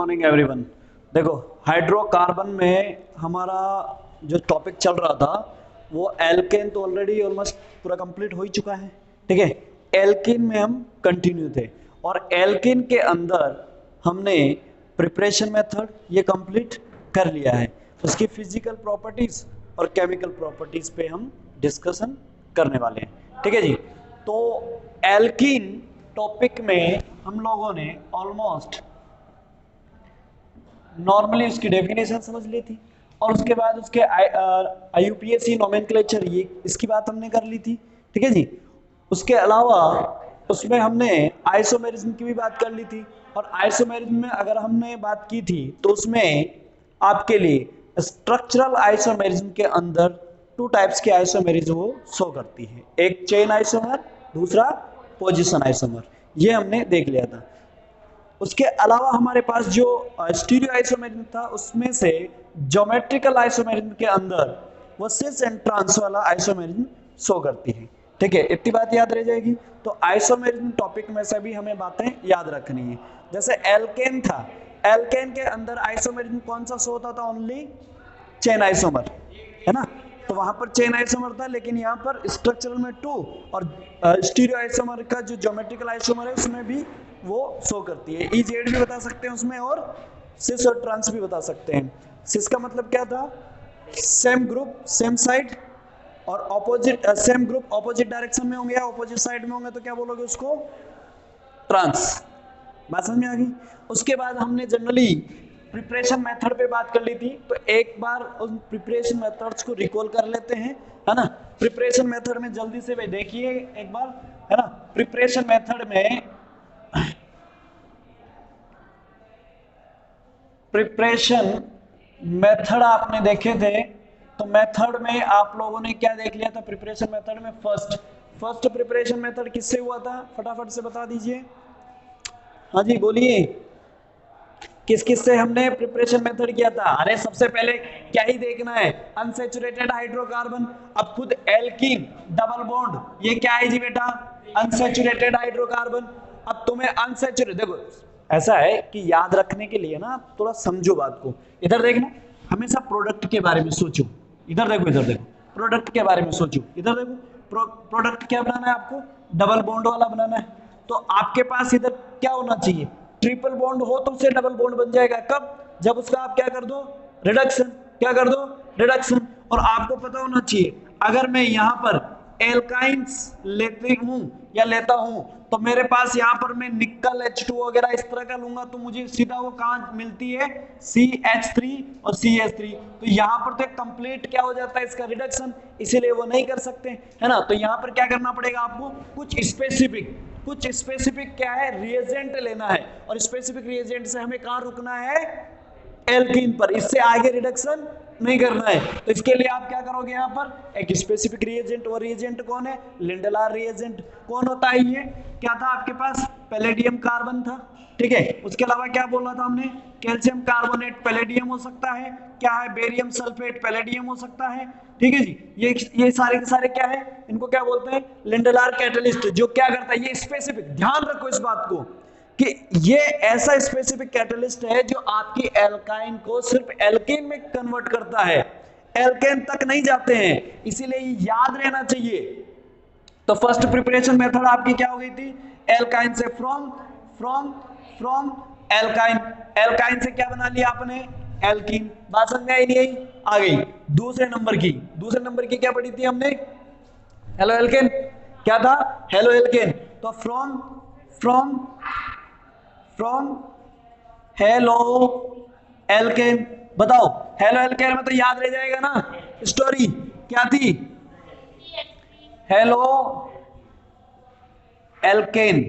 Morning everyone. देखो, hydrocarbon में हमारा जो टॉपिक चल रहा था वो एल्केन तो ऑलरेडी ऑलमोस्ट पूरा कंप्लीट हो ही चुका है। ठीक है, एल्किन में हम कंटिन्यू थे और एल्किन के अंदर हमने प्रिपरेशन मेथड ये कंप्लीट कर लिया है। उसकी फिजिकल प्रॉपर्टीज और केमिकल प्रॉपर्टीज पे हम डिस्कशन करने वाले हैं। ठीक है जी। तो एल्किन टॉपिक में हम लोगों ने ऑलमोस्ट नॉर्मली उसकी डेफिनेशन समझ ली थी और उसके बाद उसके आईयूपीएसी नोमेनक्लेचर ये इसकी बात हमने कर ली थी। ठीक है जी। उसके अलावा उसमें हमने आइसोमेरिज्म की भी बात कर ली थी और आइसोमेरिज्म में अगर हमने बात की थी तो उसमें आपके लिए स्ट्रक्चरल आइसोमेरिज्म के अंदर टू टाइप्स के आइसोमेरिज्म वो शो करती है, एक चेन आइसोमर, दूसरा पोजीशन आइसोमर। ये हमने देख लिया था। उसके अलावा हमारे पास जो स्टीरियो आइसोमेरिज्म था उसमें से ज्योमेट्रिकल आइसोमेरिज्म के अंदर वो सिस एंड ट्रांस वाला आइसोमेरिज्म शो करती है। ठीक है, इतनी बात याद रह जाएगी। तो आइसोमेरिज्म टॉपिक में से भी हमें बातें याद रखनी है। जैसे एल्केन था, एल्केन के अंदर आइसोमेरिज्म कौन सा शो होता था? ओनली चेन आइसोमर, है ना। तो वहां पर चेन आइसोमर था, लेकिन यहाँ पर स्ट्रक्चरल में टू और स्टीरियो आइसोमर का जो ज्योमेट्रिकल आइसोमर है उसमें भी वो शो करती है। ई जेड भी बता सकते हैं उसमें और सिस और ट्रांस भी बता सकते हैं। सिस का मतलब क्या था? सेम ग्रुप सेम साइड, और opposite same group opposite direction में होंगे या ऑपोजिट साइड में होंगे तो क्या बोलोगे उसको? ट्रांस। बात समझ में आ गई। उसके बाद हमने जनरली प्रिपरेशन मेथड पे बात कर ली थी, तो एक बार उन प्रिपरेशन मेथड्स को रिकॉल कर लेते हैं, है ना। प्रिपरेशन मेथड में जल्दी से भाई देखिए एक बार, है ना। प्रिपरेशन मेथड में प्रिपरेशन मेथड आपने देखे थे, तो मेथड में आप लोगों ने क्या देख लिया था? प्रिपरेशन मेथड में फर्स्ट प्रिपरेशन मेथड किससे हुआ था? फटाफट से बता दीजिए। हाँ जी बोलिए, किस किस से हमने प्रिपरेशन मेथड किया था? अरे सबसे पहले क्या ही देखना है? Unsaturated hydrocarbon. अब खुद एल्कीन डबल बॉन्ड, ये क्या है जी बेटा? Unsaturated hydrocarbon. अब तुम्हें अनसैचुरेटेड, देखो ऐसा है कि याद रखने के लिए ना थोड़ा समझो बात को। इधर देखना, हमेशा प्रोडक्ट के बारे में सोचो। इधर देखो, इधर देखो, प्रोडक्ट के बारे में सोचो। इधर देखो, प्रोडक्ट क्या बनाना है आपको? डबल बॉन्ड वाला बनाना है। तो आपके पास इधर क्या होना चाहिए? ट्रिपल बॉन्ड हो तो उससे डबल बॉन्ड बन जाएगा। कब? जब उसका आप क्या कर दो? रिडक्शन। क्या कर दो? रिडक्शन। और आपको पता होना चाहिए, अगर मैं यहां पर एल्काइंस लेती हूं या लेता हूं तो मेरे पास यहां पर मैं निकल H2 वगैरह इस तरह का लूंगा तो मुझे सीधा वो कहां मिलती है? CH3 और CH3। तो यहां पर तो कंप्लीट क्या हो जाता है इसका? रिडक्शन। इसीलिए वो नहीं कर सकते, है ना। तो यहां पर क्या करना पड़ेगा आपको? कुछ स्पेसिफिक क्या है? रिएजेंट लेना है, और स्पेसिफिक रिएजेंट से हमें कहां रुकना है? एल्कीन पर। इससे आगे रिडक्शन नहीं करना है। तो इसके लिए आप क्या करोगे? यहां पर एक स्पेसिफिक रिएजेंट, और रिएजेंट कौन है? Lindlar reagent. कौन होता है ये? क्या था आपके पास? पैलेडियम कार्बन था। ठीक है, उसके अलावा क्या बोला था हमने? कैल्शियम कार्बोनेट पैलेडियम हो सकता है, क्या है? बेरियम सल्फेट पैलेडियम हो सकता है। ठीक है जी। ये सारे के सारे क्या है? इनको क्या बोलते हैं? Lindlar catalyst. जो क्या करता है? ये स्पेसिफिक, ध्यान रखो इस बात को कि ये ऐसा स्पेसिफिक कैटलिस्ट है जो आपकी एल्काइन को सिर्फ एल्केन में कन्वर्ट करता है, एल्केन तक नहीं जाते हैं। इसीलिए याद रहना चाहिए। तो फर्स्ट प्रिपरेशन मेथड आपकी क्या हो गई थी? एल्काइन से from from from alkyne. Alkyne से क्या बना लिया आपने? एल्कीन। बात समझ में आई नहीं आई? आ गई। दूसरे नंबर की क्या पढ़ी थी हमने? Halo alkane. क्या था? Halo alkane. तो from from from halo alkane. बताओ, हेलो एल्केन में तो याद रह जाएगा ना स्टोरी? क्या थी? Halo alkane,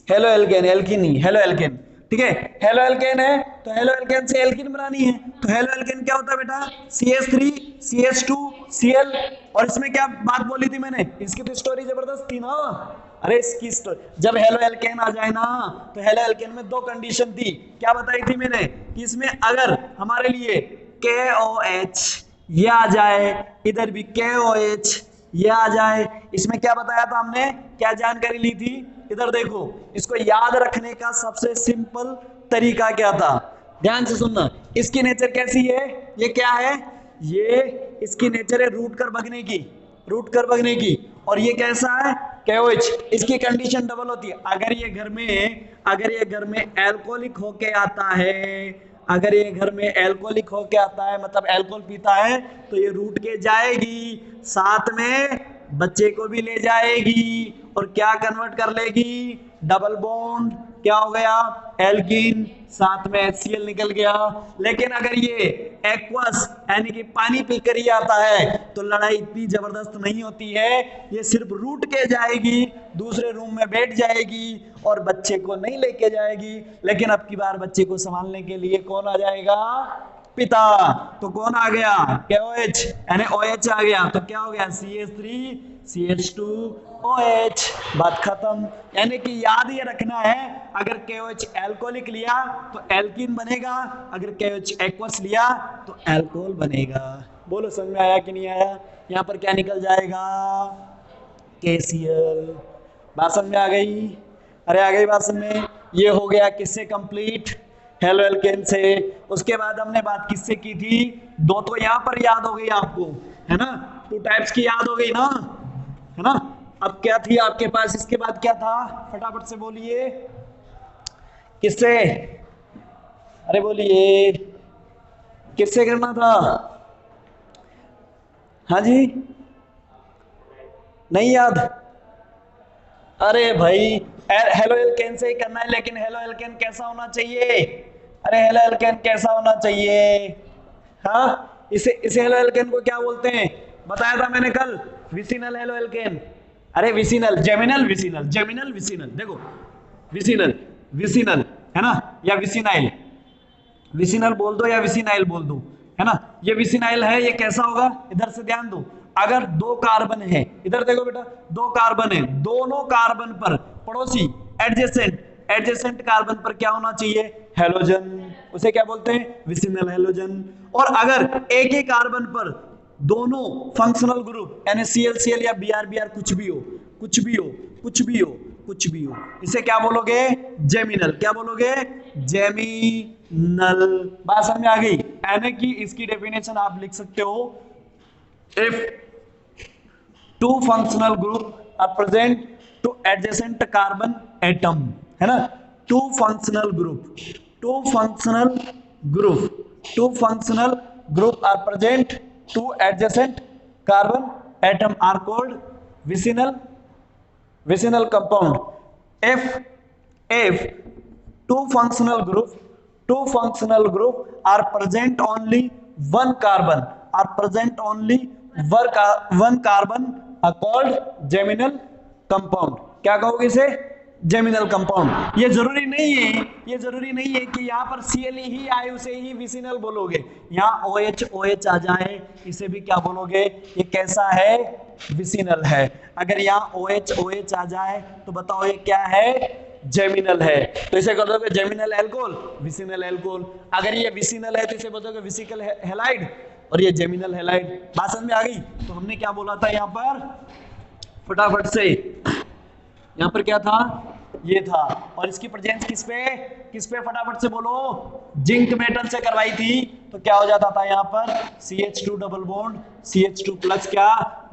halo alkane, alkene नहीं, हेलो एल्केन। ठीक है, हेलो एल्केन है तो हेलो एल्केन से एल्किन बनानी है। तो हेलो एल्केन क्या होता है बेटा? CH3 CH2 Cl। और इसमें क्या बात बोली थी मैंने? इसकी तो स्टोरी जबरदस्त थी ना। अरे इसकी स्टोरी, जब हेलो एल्केन आ जाए ना तो हेलो एल्केन में दो कंडीशन थी। क्या बताई थी मैंने? कि इसमें अगर हमारे लिए KOH ये आ जाए, इधर भी KOH ये आ जाए। इसमें क्या बताया था हमने? क्या जानकारी ली थी? इधर देखो, इसको याद रखने का सबसे सिंपल तरीका क्या था, ध्यान से सुनना। इसकी नेचर कैसी है, ये क्या है, ये इसकी नेचर है रूट कर भगने की, रूट कर भगने की। और ये कैसा है, KOH। इसकी कंडीशन डबल होती है, अगर ये घर में एल्कोहलिक होके आता है, अगर ये घर में एल्कोहलिक होके आता है मतलब एल्कोहल पीता है, तो ये रूट के जाएगी, साथ में बच्चे को भी ले जाएगी और क्या कन्वर्ट कर लेगी, डबल बॉन्ड, क्या हो गया, एल्कीन, साथ में HCl निकल गया। लेकिन अगर ये एक्वस यानी कि पानी पीकर ही आता है तो लड़ाई इतनी जबरदस्त नहीं होती है, ये सिर्फ रूट के जाएगी, दूसरे रूम में बैठ जाएगी और बच्चे को नहीं लेके जाएगी। लेकिन अब की बार बच्चे को संभालने के लिए कौन आ जाएगा, पिता। तो कौन आ गया, KOH यानी OH आ गया, तो क्या हो गया, CH3CH2OH, बात खत्म। यानी कि याद ये रखना है, अगर KOH एल्कोहलिक लिया तो एल्कीन बनेगा, अगर KOH एक्वस लिया तो एल्कोहल बनेगा। बोलो समझ में आया कि नहीं आया, यहाँ पर क्या निकल जाएगा, KCl। बात समझ में आ गई, अरे आ गई बात समझ में। ये हो गया किससे कंप्लीट, हेलो एल्केन से। उसके बाद हमने बात किससे की थी, दो तो यहाँ पर याद हो गई आपको, है ना, 2 टाइप्स की याद हो गई ना, है ना। अब क्या थी आपके पास, इसके बाद क्या था, फटाफट से बोलिए, किससे, अरे बोलिए, किससे करना था, हाँ जी, नहीं याद, अरे भाई हेलो एल्केन से ही करना है, लेकिन हेलो एल्केन कैसा होना चाहिए, अरे हेलो एल्केन कैसा होना चाहिए, हाँ, इसे हेलो एल्केन को क्या बोलते हैं, बताया था मैंने कल, विसिनल हेलो एल्केन, अरे vicinal, geminal vicinal, geminal vicinal, देखो विसिनल, विसिनल है ना, या विसिनाइल, विसिनल बोल दो या विसिनाइल बोल दो, है ना। ये विसिनाइल है, ये कैसा होगा, इधर से ध्यान दो, अगर 2 कार्बन है, इधर देखो बेटा, 2 कार्बन है, दोनों कार्बन पर पड़ोसी एडजेसेंट कार्बन पर क्या होना चाहिए, हेलोजन, उसे क्या बोलते हैं, विसिनल हेलोजन। और अगर एक ही कार्बन पर दोनों फंक्शनल ग्रुप यानी CL या BR कुछ भी हो, कुछ भी हो, कुछ भी हो, कुछ भी हो, इसे क्या बोलोगे, जेमिनल, क्या बोलोगे, जेमिनल। बात समझ में आ गई, यानी कि इसकी डेफिनेशन आप लिख सकते हो, if 2 functional group are present to adjacent carbon atom, है ना, 2 functional group are present to adjacent carbon atom are called vicinal compound. If 2 functional group are present only one carbon are called geminal compound. क्या कहोगे इसे, geminal compound. ये जरूरी नहीं है कि यहाँ पर Cl ही आए उसे ही विसिनल बोलोगे, यहाँ OH आ जाए इसे भी क्या बोलोगे, ये कैसा है, विसिनल है। अगर यहाँ OH आ जाए तो बताओ ये क्या है, जेमिनल है, तो इसे कर दोगे जेमिनल एल्कोहल, विसिनल एल्कोहल। अगर ये विसिनल है तो इसे बोलोगे विसिकल हैलाइड, और ये जेमिनल हैलाइड। बात समझ में आ गई। तो हमने क्या बोला था यहाँ पर, फटाफट से, यहाँ पर क्या था, ये था, और इसकी प्रेजेंस किस पे फटाफट से बोलो, जिंक मेटल से करवाई थी, तो क्या हो जाता था यहाँ पर, CH2 double bond, CH2 plus क्या,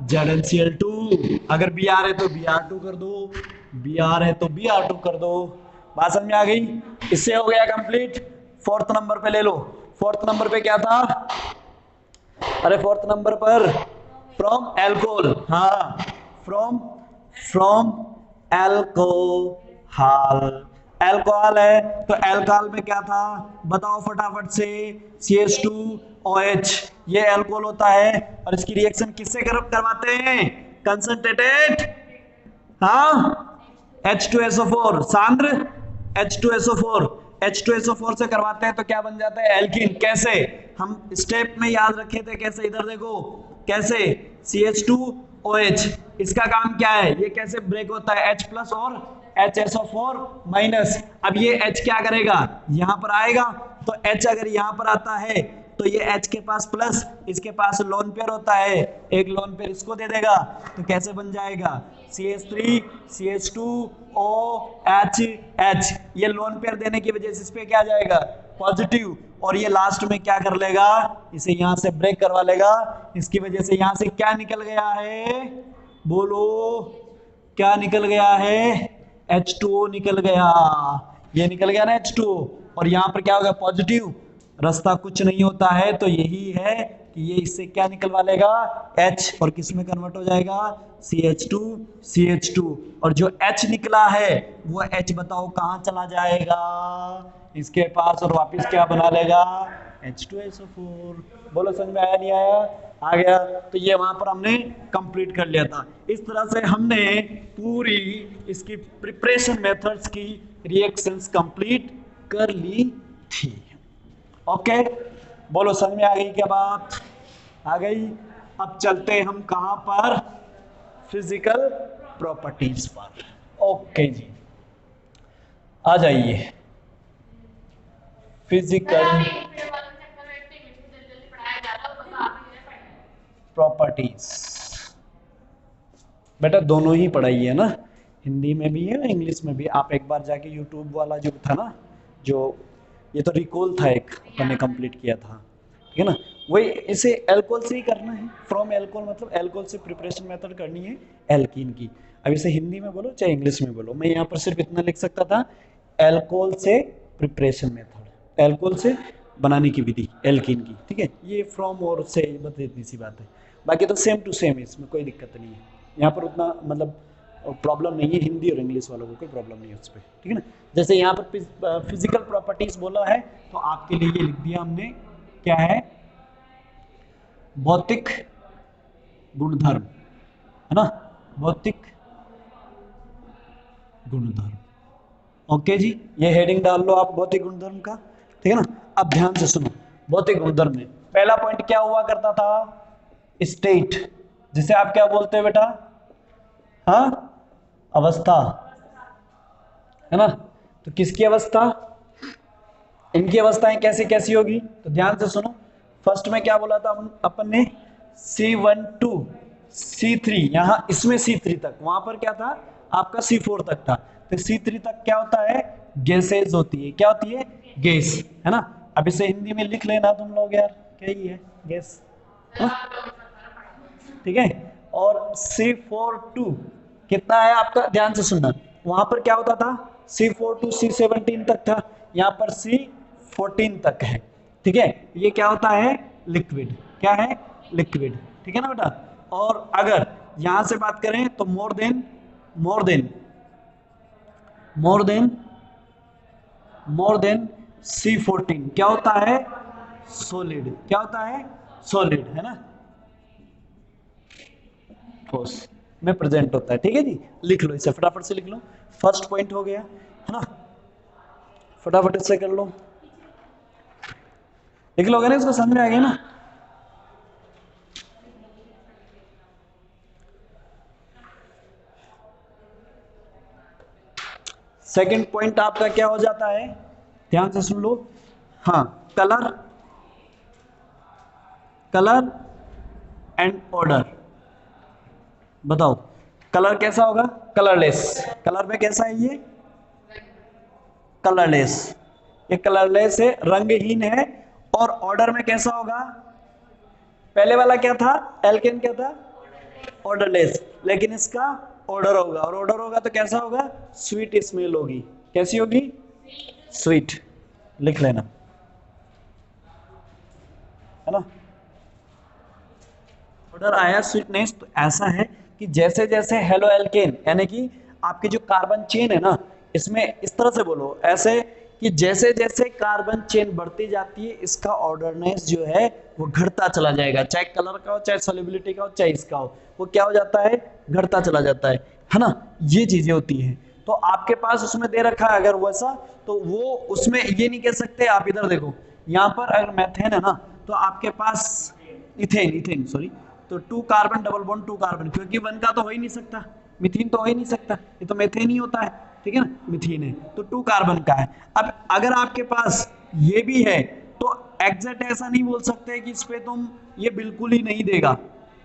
ZnCl2। अगर Br है तो Br2 कर दो, Br है तो Br2 कर दो। बात समझ में आ गई, इससे हो गया कंप्लीट। 4th नंबर पे ले लो, 4th नंबर पे क्या था, अरे 4th नंबर पर फ्रॉम एल्कोहल, हाँ, फ्रॉम एल्कोहल है, तो एल्कोहल में क्या था बताओ फटाफट से, CH2OH, ये एल्कोहल होता है, और इसकी रिएक्शन किससे करवाते हैं, कंसंट्रेटेड, हाँ, H2SO4, सांद्र H2SO4 से करवाते हैं, तो क्या बन जाता है, एल्कीन। कैसे, हम स्टेप में याद रखे थे, कैसे, इधर देखो कैसे, CH2OH, इसका काम क्या है, ये कैसे ब्रेक होता है, H प्लस और HSO4 माइनस। अब ये H क्या करेगा, यहां पर आएगा, तो H अगर यहां पर आता है तो ये H के पास प्लस, इसके पास लोन पेयर होता है, एक लोन पेयर इसको दे देगा, तो कैसे बन जाएगा CH3 CH2OH H। ये लोन पेयर देने की वजह से इस पे क्या आ जाएगा पॉजिटिव, और ये लास्ट में क्या कर लेगा, इसे यहां से ब्रेक करवा लेगा, इसकी वजह से यहां से क्या निकल गया है, बोलो क्या निकल गया है, H2O निकल गया, ये निकल गया ना H2O, और यहां पर क्या होगा पॉजिटिव, रास्ता कुछ नहीं होता है, तो यही है कि ये इससे क्या निकलवा लेगा H, और किस में कन्वर्ट हो जाएगा CH2 CH2, और जो H निकला है वो H बताओ कहां चला जाएगा इसके पास, और वापस क्या बना लेगा H2SO4। बोलो समझ में आया नहीं आया, आ गया। तो ये वहां पर हमने कंप्लीट कर लिया था। इस तरह से हमने पूरी इसकी प्रिपरेशन मेथड्स की रिएक्शंस कंप्लीट कर ली थी। ओके, बोलो समझ में आ गई क्या बात, आ गई। अब चलते हैं हम कहां पर, फिजिकल प्रॉपर्टीज पर। ओके जी, आ जाइए फिजिकल प्रॉपर्टीज। बेटा दोनों ही पढ़ाई है ना, हिंदी में भी है इंग्लिश में भी। आप एक बार जाके यूट्यूब वाला जो था ना, जो ये तो रिकॉल था एक मैंने कंप्लीट किया था, ठीक है ना, वही इसे एल्कोहल से ही करना है, फ्रॉम एल्कोहल मतलब एल्कोहल से प्रिपरेशन मेथड करनी है एल्कीन की। अब इसे हिंदी में बोलो चाहे इंग्लिश में बोलो, मैं यहाँ पर सिर्फ इतना लिख सकता था, एल्कोहल से प्रिपरेशन मेथड, एल्कोहल से बनाने की विधि एल्कीन की, ठीक है। ये फ्रॉम और से बस इतनी सी बात है, बाकी तो सेम टू सेम है, इसमें कोई दिक्कत नहीं है। यहाँ पर उतना मतलब प्रॉब्लम नहीं है, हिंदी और इंग्लिश वालों को कोई प्रॉब्लम नहीं है उस पर, ठीक है ना। जैसे यहाँ पर फिजिकल प्रॉपर्टीज बोला है तो आपके लिए ये लिख दिया हमने, क्या है भौतिक गुणधर्म, है ना, भौतिक गुणधर्म। ओके जी, ये हेडिंग डाल लो आप भौतिक गुणधर्म का, ठीक है ना। अब ध्यान से सुनो, भौतिक गुणधर्म में पहला पॉइंट क्या हुआ करता था, स्टेट, जिसे आप क्या बोलते हैं बेटा, हाँ अवस्था, है ना। तो किसकी अवस्था, इनकी अवस्थाएं कैसे कैसी होगी, तो ध्यान से सुनो। फर्स्ट में क्या बोला था अपन ने, C1 to C3, यहां इसमें C3 तक, वहां पर क्या था आपका C4 तक था, तो C3 तक क्या होता है, गैसेज होती है, क्या होती है गैस, है ना। अब इसे हिंदी में लिख लेना तुम लोग यार, क्या ही है गैस, ठीक है। और C4 to कितना है आपका, ध्यान से सुनना, वहां पर क्या होता था C4 to C17 तक था, यहाँ पर C14 तक है, ठीक है। ये क्या होता है लिक्विड, क्या है लिक्विड, ठीक है ना बेटा। और अगर यहां से बात करें तो मोर देन C14 क्या होता है सॉलिड, क्या होता है सॉलिड, है ना, ठोस में प्रेजेंट होता है, ठीक है जी। लिख लो इसे, फटाफट से लिख लो, फर्स्ट पॉइंट हो गया, है ना, फटाफट इससे कर लो, लिख लोगे ना, इसको समझ में आ गया ना। सेकंड पॉइंट आपका क्या हो जाता है, ध्यान से सुन लो, हाँ कलर एंड ऑर्डर। बताओ कलर कैसा होगा, कलरलेस, कलर में कैसा है ये कलरलेस, ये कलरलेस है, रंगहीन है। और ऑर्डर में कैसा होगा, पहले वाला क्या था एल्केन क्या था ऑर्डरलेस, लेकिन इसका ऑर्डर होगा, और ऑर्डर होगा तो कैसा होगा स्वीट स्मेल होगी, कैसी होगी स्वीट, लिख लेना, है ना। ऑर्डर आया स्वीटनेस, तो ऐसा है कि जैसे जैसे हेलो एल्केन यानी कि आपकी जो कार्बन चेन है ना, इसमें इस तरह से बोलो ऐसे कि जैसे जैसे कार्बन चेन बढ़ती जाती है इसका ऑर्डरनेस जो है वो घटता चला जाएगा, चाहे कलर का हो चाहे सॉल्युबिलिटी का हो चाहे इसका हो, वो क्या हो जाता है घटता चला जाता है ना। ये चीजें होती हैं, तो आपके पास उसमें दे रखा है अगर वैसा, तो वो उसमें ये नहीं कह सकते। आप इधर देखो, यहाँ पर अगर मैथेन है ना तो आपके पास इथेन सॉरी, तो 2 कार्बन डबल बॉन्ड 2 कार्बन, क्योंकि 1 का तो हो ही नहीं सकता, मिथीन तो हो ही नहीं सकता, ये तो मेथेन ही होता है, ठीक है ना, मिथीन है तो 2 कार्बन का है। अब अगर आपके पास ये भी है तो एग्जैक्ट ऐसा नहीं बोल सकते कि इस पे तुम ये बिल्कुल ही नहीं देगा,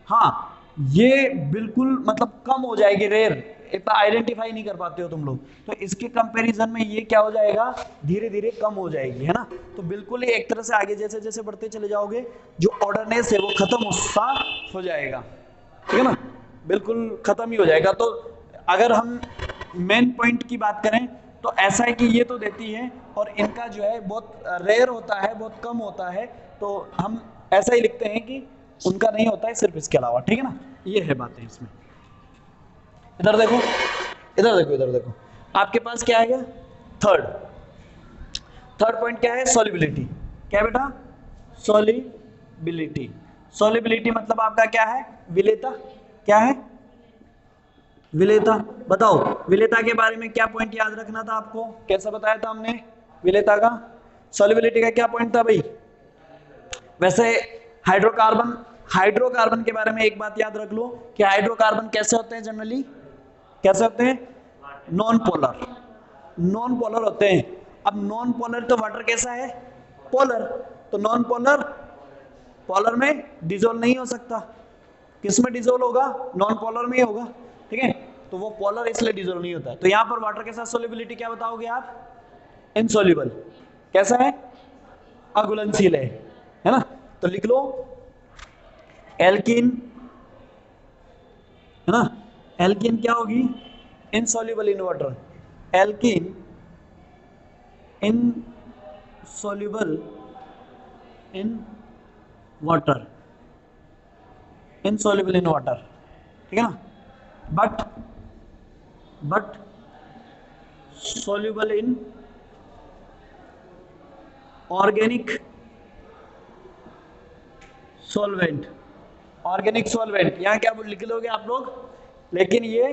हाँ ये बिल्कुल मतलब कम हो जाएगी, रेयर, इतना आइडेंटिफाई नहीं कर पाते हो तुम लोग, तो इसके कंपैरिजन में ये क्या हो जाएगा, धीरे धीरे कम हो जाएगी, है ना। तो बिल्कुल ही एक तरह से आगे जैसे जैसे बढ़ते चले जाओगे जो ऑर्डरनेस है वो खत्म सा हो जाएगा, ठीक है ना, बिल्कुल खत्म ही हो जाएगा। तो अगर हम मेन पॉइंट की बात करें तो ऐसा है कि ये तो देती है और इनका जो है बहुत रेयर होता है, बहुत कम होता है, तो हम ऐसा ही लिखते हैं कि उनका नहीं होता है सिर्फ इसके अलावा, ठीक है ना, ये है बातें इसमें। इधर देखो, इधर देखो, इधर देखो, आपके पास क्या है, थर्ड पॉइंट क्या है, सॉल्युबिलिटी। क्या बेटा, सॉल्युबिलिटी। सॉल्युबिलिटी मतलब आपका क्या है, विलेयता। क्या है, विलेयता। बताओ विलेयता के बारे में क्या पॉइंट याद रखना था आपको, कैसा बताया था हमने विलेयता का, सॉल्युबिलिटी का क्या पॉइंट था भाई। वैसे हाइड्रोकार्बन के बारे में एक बात याद रख लो कि हाइड्रोकार्बन कैसे होते हैं, जनरली कैसे होते हैं, नॉन पोलर होते हैं। अब नॉन पोलर तो वाटर कैसा है, पोलर, तो नॉन पोलर में डिसोल्व नहीं हो सकता, किस में डिसोल्व होगा, नॉन पोलर में ही होगा, ठीक है, तो वो पोलर इसलिए डिसोल्व नहीं होता। तो यहां पर वाटर के साथ सोल्युबिलिटी क्या बताओगे आप, इनसोल्युबल। कैसा है, अघुलनशील है ना। तो लिख लो एल्कीन, है ना, एल्कीन क्या होगी, insoluble in water, alkene insoluble in water, insoluble in water, ठीक है ना, but soluble in organic solvent. Organic solvent यहां क्या लिख लोगे आप लोग, लेकिन ये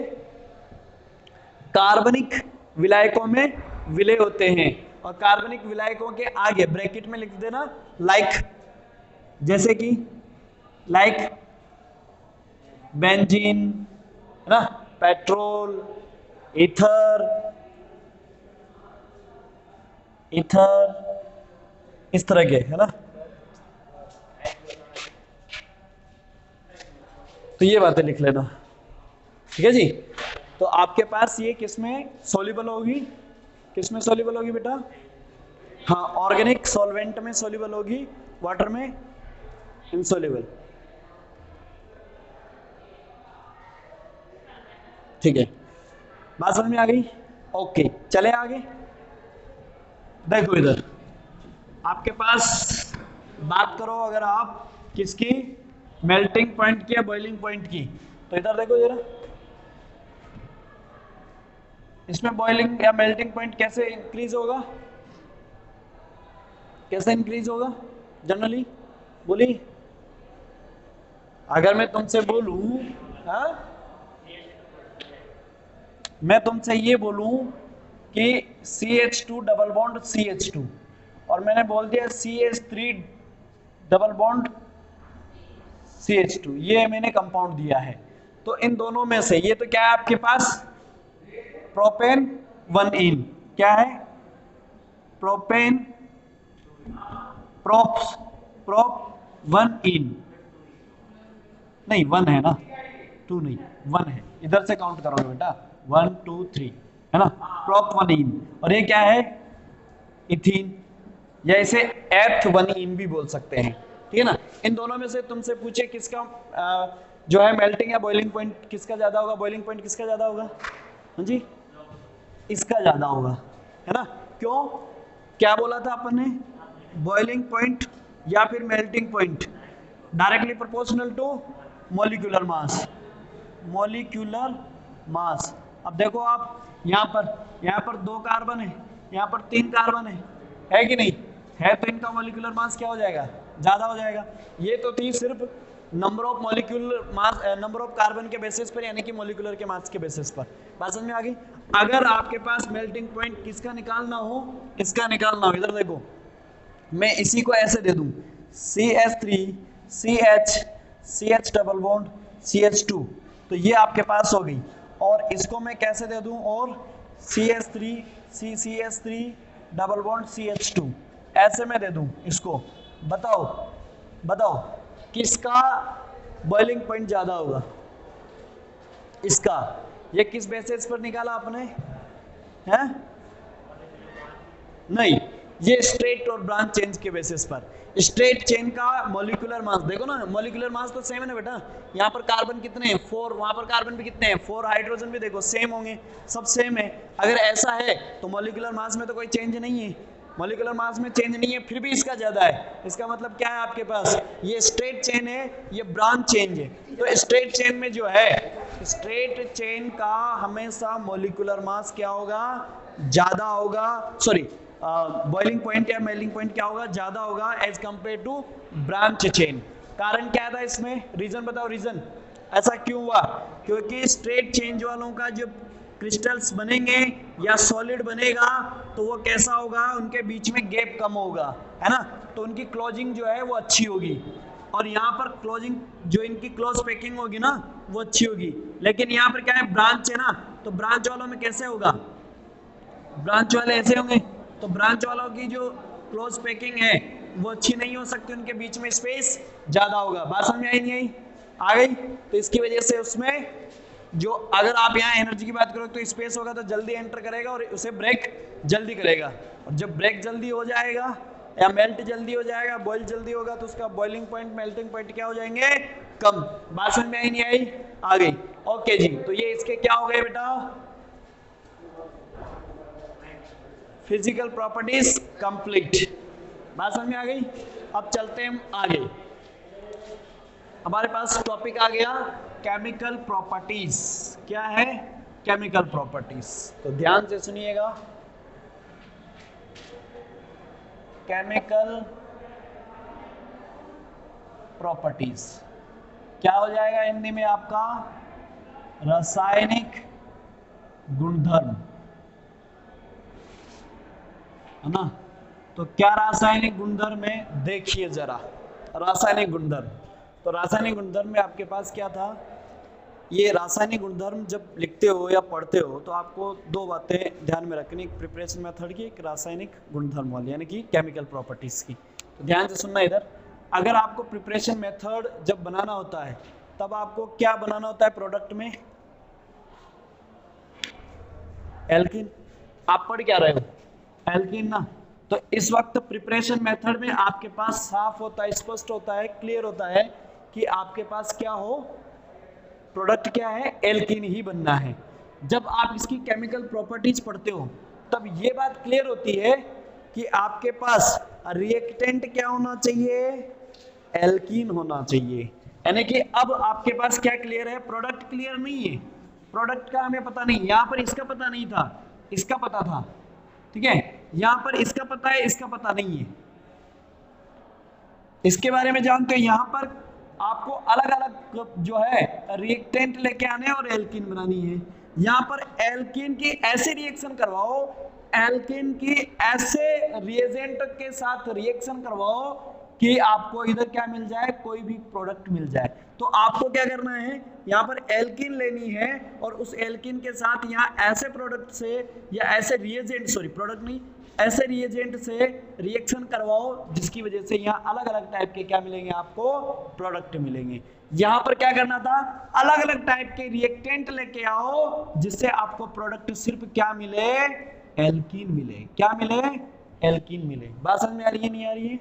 कार्बनिक विलायकों में विलय होते हैं, और कार्बनिक विलायकों के आगे ब्रैकेट में लिख देना लाइक, जैसे कि लाइक बेंजीन, है ना, पेट्रोल, ईथर, इस तरह के, है ना। तो ये बातें लिख लेना, ठीक है जी। तो आपके पास ये किसमें सॉल्युबल होगी, किसमें सॉल्युबल होगी बेटा, हाँ ऑर्गेनिक सॉल्वेंट में सॉल्युबल होगी, वाटर में इनसॉल्युबल, ठीक है, बात समझ में आ गई, ओके चले आगे। देखो इधर आपके पास बात करो अगर आप किसकी, मेल्टिंग पॉइंट की या बॉइलिंग पॉइंट की, तो इधर देखो जरा, इसमें बॉइलिंग या मेल्टिंग पॉइंट कैसे इंक्रीज होगा, कैसे इंक्रीज होगा जनरली, बोली अगर मैं तुमसे बोलूं, हाँ मैं तुमसे ये बोलूं कि CH2 डबल बॉन्ड CH2 और मैंने बोल दिया CH3 डबल बॉन्ड CH2, ये मैंने कंपाउंड दिया है, तो इन दोनों में से ये तो क्या है आपके पास, प्रोपेन 1 इन, क्या है, प्रोपेन प्रोप 1 इन, नहीं 1 है ना, 2 नहीं 1 है, इधर से काउंट करोगे बेटा 1 2 3, है ना, प्रोप 1 इन, और ये क्या है, इथीन, या इसे F1 इन भी बोल सकते हैं, ठीक है ना। इन दोनों में से तुमसे पूछे किसका जो है मेल्टिंग या बॉइलिंग पॉइंट किसका ज्यादा होगा, बॉइलिंग पॉइंट किसका ज्यादा होगा, हाँ जी इसका ज्यादा होगा, है ना, क्यों, क्या बोला था अपन ने, बॉइलिंग पॉइंट या फिर melting point directly proportional to molecular mass, molecular mass. अब देखो आप यहाँ पर 2 कार्बन है, यहाँ पर 3 कार्बन है कि नहीं है, तो इनका मॉलिक्यूलर मास क्या हो जाएगा, ज्यादा हो जाएगा। ये तो थी सिर्फ number of molecular mass, number of carbon के बेसिस पर, यानी कि मॉलिक्यूलर के मास के बेसिस पर, बात समझ में आ गई। अगर आपके पास मेल्टिंग पॉइंट किसका निकालना हो, इसका निकालना हो, इधर देखो मैं इसी को ऐसे दे दूं CH3 CH double bond CH2, तो ये आपके पास हो गई, और इसको मैं कैसे दे दूं, और CH3 डबल बॉन्ड CH2, ऐसे मैं दे दूं इसको, बताओ बताओ किसका बॉइलिंग पॉइंट ज्यादा होगा? इसका। ये किस बेसिस पर निकाला आपने? हैं? नहीं, ये स्ट्रेट और ब्रांच चेंज के बेसिस पर। स्ट्रेट चेन का मॉलिक्यूलर मास देखो ना, मॉलिक्यूलर मास तो सेम है ना बेटा। यहाँ पर कार्बन कितने हैं? 4, वहां पर कार्बन भी कितने हैं? 4, हाइड्रोजन भी देखो सेम होंगे, सब सेम है। अगर ऐसा है तो मॉलिक्यूलर मास में तो कोई चेंज नहीं है, मॉलिक्यूलर मास में चेंज नहीं है, फिर भी इसका ज्यादा है। इसका मतलब क्या है आपके पास? ये स्ट्रेट चेन है, ये ब्रांच चेंज है। तो स्ट्रेट चेन में जो है, स्ट्रेट चेन का हमेशा मॉलिक्यूलर मास क्या होगा? ज्यादा होगा, सॉरी बॉइलिंग पॉइंट या मेल्टिंग पॉइंट क्या होगा? ज्यादा होगा as compare to branch chain. कारण क्या था इसमें? रीजन बताओ, रीजन ऐसा क्यों हुआ? क्योंकि स्ट्रेट चेंज वालों का जो क्रिस्टल्स बनेंगे या सॉलिड बनेगा तो वो कैसा होगा? उनके बीच में गैप कम होगा, है ना, तो उनकी क्लोजिंग जो है वो अच्छी होगी। और यहाँ पर क्लोजिंग जो इनकी क्लोज पैकिंग होगी ना वो अच्छी होगी। लेकिन यहाँ पर क्या है? ब्रांच है ना, तो ब्रांच वालों में कैसे होगा? ब्रांच वाले ऐसे होंगे, तो ब्रांच वालों की जो क्लोज पैकिंग है वो अच्छी नहीं हो सकती, उनके बीच में स्पेस ज्यादा होगा। बात समझ में आई नहीं आई? आ गई? तो इसकी वजह से उसमें जो, अगर आप यहाँ एनर्जी की बात करो तो स्पेस होगा तो जल्दी एंटर करेगा और उसे ब्रेक जल्दी करेगा। और जब ब्रेक जल्दी हो जाएगा या मेल्ट जल्दी हो जाएगा, बॉइल जल्दी होगा, तो उसका बॉइलिंग पॉइंट, मेल्टिंग पॉइंट क्या हो जाएंगे? कम। बात समझ में आई नहीं आई? आ गई। ओके जी, तो ये इसके क्या हो गए बेटा? Physical properties complete. बात समझ में आ गई? अब चलते हैं आगे। हमारे पास टॉपिक आ गया केमिकल प्रॉपर्टीज। क्या है? Chemical properties. तो ध्यान से सुनिएगा। केमिकल प्रॉपर्टीज क्या हो जाएगा हिंदी में आपका? रासायनिक गुणधर्म, है ना। तो क्या रासायनिक गुणधर्म है? देखिए जरा, रासायनिक गुणधर्म। तो रासायनिक गुणधर्म में आपके पास क्या था? ये रासायनिक गुणधर्म जब लिखते हो या पढ़ते हो तो आपको दो बातें ध्यान में रखनी, एक प्रिपरेशन मेथड की, एक रासायनिक गुणधर्म वाली, यानी कि केमिकल प्रॉपर्टीज की। तो ध्यान से सुनना इधर। अगर आपको प्रिपरेशन मेथड जब बनाना होता है तब आपको क्या बनाना होता है? प्रोडक्ट में एल्कीन। आप पढ़ क्या रहे हो? एल्कीन ना। तो इस वक्त प्रिपरेशन मेथड में आपके पास साफ होता है, स्पष्ट होता है, क्लियर होता है कि आपके पास क्या हो? प्रोडक्ट क्या है? एल्कीन ही बनना है। जब आप इसकी केमिकल प्रॉपर्टीज पढ़ते हो तब ये बात क्लियर होती है कि आपके पास रिएक्टेंट क्या होना चाहिए? एल्कीन होना चाहिए। यानी कि अब आपके पास क्या क्लियर है? प्रोडक्ट क्लियर नहीं है, प्रोडक्ट का हमें पता नहीं। यहां पर इसका पता नहीं था, इसका पता था, ठीक है। यहां पर इसका पता है, इसका पता नहीं है, इसके बारे में जानते हैं। यहां पर आपको अलग अलग जो है रिएक्टेंट लेके आने और एल्कीन बनानी है। यहां पर एल्कीन की ऐसे रिएक्शन करवाओ, एल्कीन की ऐसे रिएजेंट के साथ रिएक्शन करवाओ कि आपको इधर क्या मिल जाए? कोई भी प्रोडक्ट मिल जाए। तो आपको क्या करना है? यहाँ पर एल्कीन लेनी है और उस एल्कीन के साथ यहाँ ऐसे प्रोडक्ट से या ऐसे रिएजेंट, सॉरी प्रोडक्ट नहीं, ऐसे रिएजेंट से रिएक्शन करवाओ जिसकी वजह से यहाँ अलग अलग टाइप के क्या मिलेंगे? आपको प्रोडक्ट मिलेंगे। यहाँ पर क्या करना था? अलग अलग टाइप के रिएक्टेंट लेके आओ जिससे आपको प्रोडक्ट सिर्फ क्या मिले? एल्कीन मिले। क्या मिले? एल्कीन मिले। बात समझ में आ रही है नहीं आ रही है?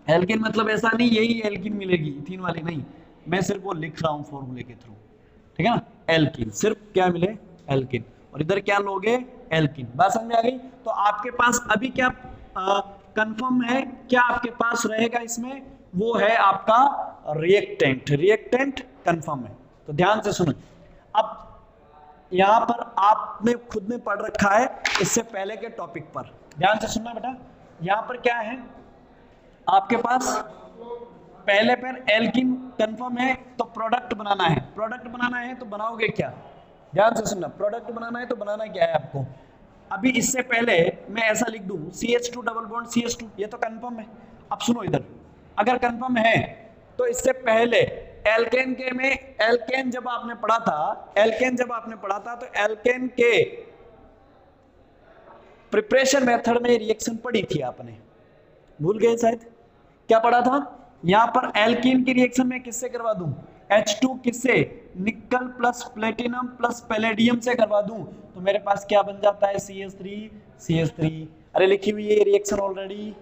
एल्कीन मतलब ऐसा नहीं यही एल्कीन मिलेगी, इथीन वाली नहीं, मैं सिर्फ वो लिख रहा हूँ फॉर्मूले के थ्रू, ठीक है ना। एल्कीन सिर्फ क्या मिले? एल्कीन। और इधर क्या लोगे? एल्कीन। बात समझ में आ गई? तो आपके पास अभी क्या कंफर्म है? क्या आपके पास रहेगा इसमें? वो है आपका रिएक्टेंट। रिएक्टेंट कंफर्म है। तो ध्यान से सुनो। अब यहां पर आपने खुद ने पढ़ रखा है इससे पहले के टॉपिक पर, ध्यान से सुनना बेटा। यहां पर क्या है आपके पास? पहले पर एल्कीन कंफर्म है तो प्रोडक्ट बनाना है। प्रोडक्ट बनाना है तो बनाओगे क्या? ध्यान से सुनना। प्रोडक्ट बनाना है तो बनाना क्या है आपको? अभी इससे पहले मैं ऐसा लिख दूं CH2 डबल बॉन्ड CH2, ये तो कंफर्म है। अब सुनो इधर, अगर कंफर्म है तो इससे पहले एल्केन के में, एल्केन जब आपने पढ़ा था, एल्केन जब आपने पढ़ा था तो एल्केन के प्रिपरेशन मेथड में रिएक्शन पढ़ी थी आपने, भूल गए शायद, क्या पढ़ा था यहाँ पर? एल्कीन की रिएक्शन में किससे करवा दूं? H2 किससे? Nickel plus platinum plus palladium से करवा दूं तो मेरे पास क्या बन जाता है? CH3। अरे लिखी हुई है रिएक्शन ऑलरेडी,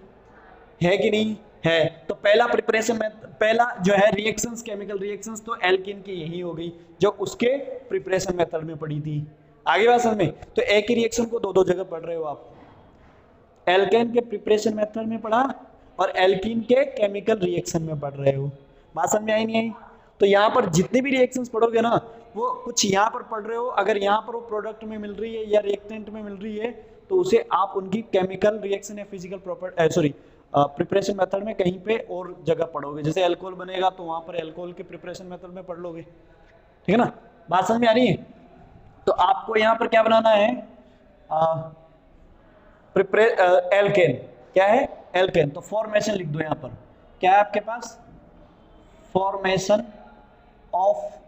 है कि नहीं है? तो पहला प्रिपरेशन में पहला जो है रिएक्शंस, केमिकल रिएक्शंस, तो एल्कीन की यही हो गई जो उसके प्रिपरेशन मेथड में पड़ी थी। आगे बात समझ में? तो एक ही रिएक्शन को दो दो जगह पढ़ रहे हो आप, एल्केन के प्रिपरेशन मेथड में पढ़ा और एल्कीन के केमिकल रिएक्शन में पढ़ रहे हो। बात समझ में आई नहीं आई? तो यहाँ पर जितने भी रिएक्शंस पढ़ोगे ना वो कुछ यहाँ पर पढ़ रहे हो, अगर यहाँ पर वो प्रोडक्ट में मिल रही है या रिएक्टेंट में मिल रही है तो उसे आप उनकी केमिकल रिएक्शन या फिजिकल प्रॉपर्टी प्रिपरेशन मेथड में कहीं पे और जगह पढ़ोगे। जैसे अल्कोहल बनेगा तो वहां पर अल्कोहल के प्रिपरेशन मेथड में पढ़ लोगे, ठीक है ना? बात समझ में आ रही है? तो आपको यहाँ पर क्या बनाना है? एल्केन, क्या है? एल्केन। तो फॉर्मेशन लिख दो यहाँ पर, क्या है आपके पास? Formation of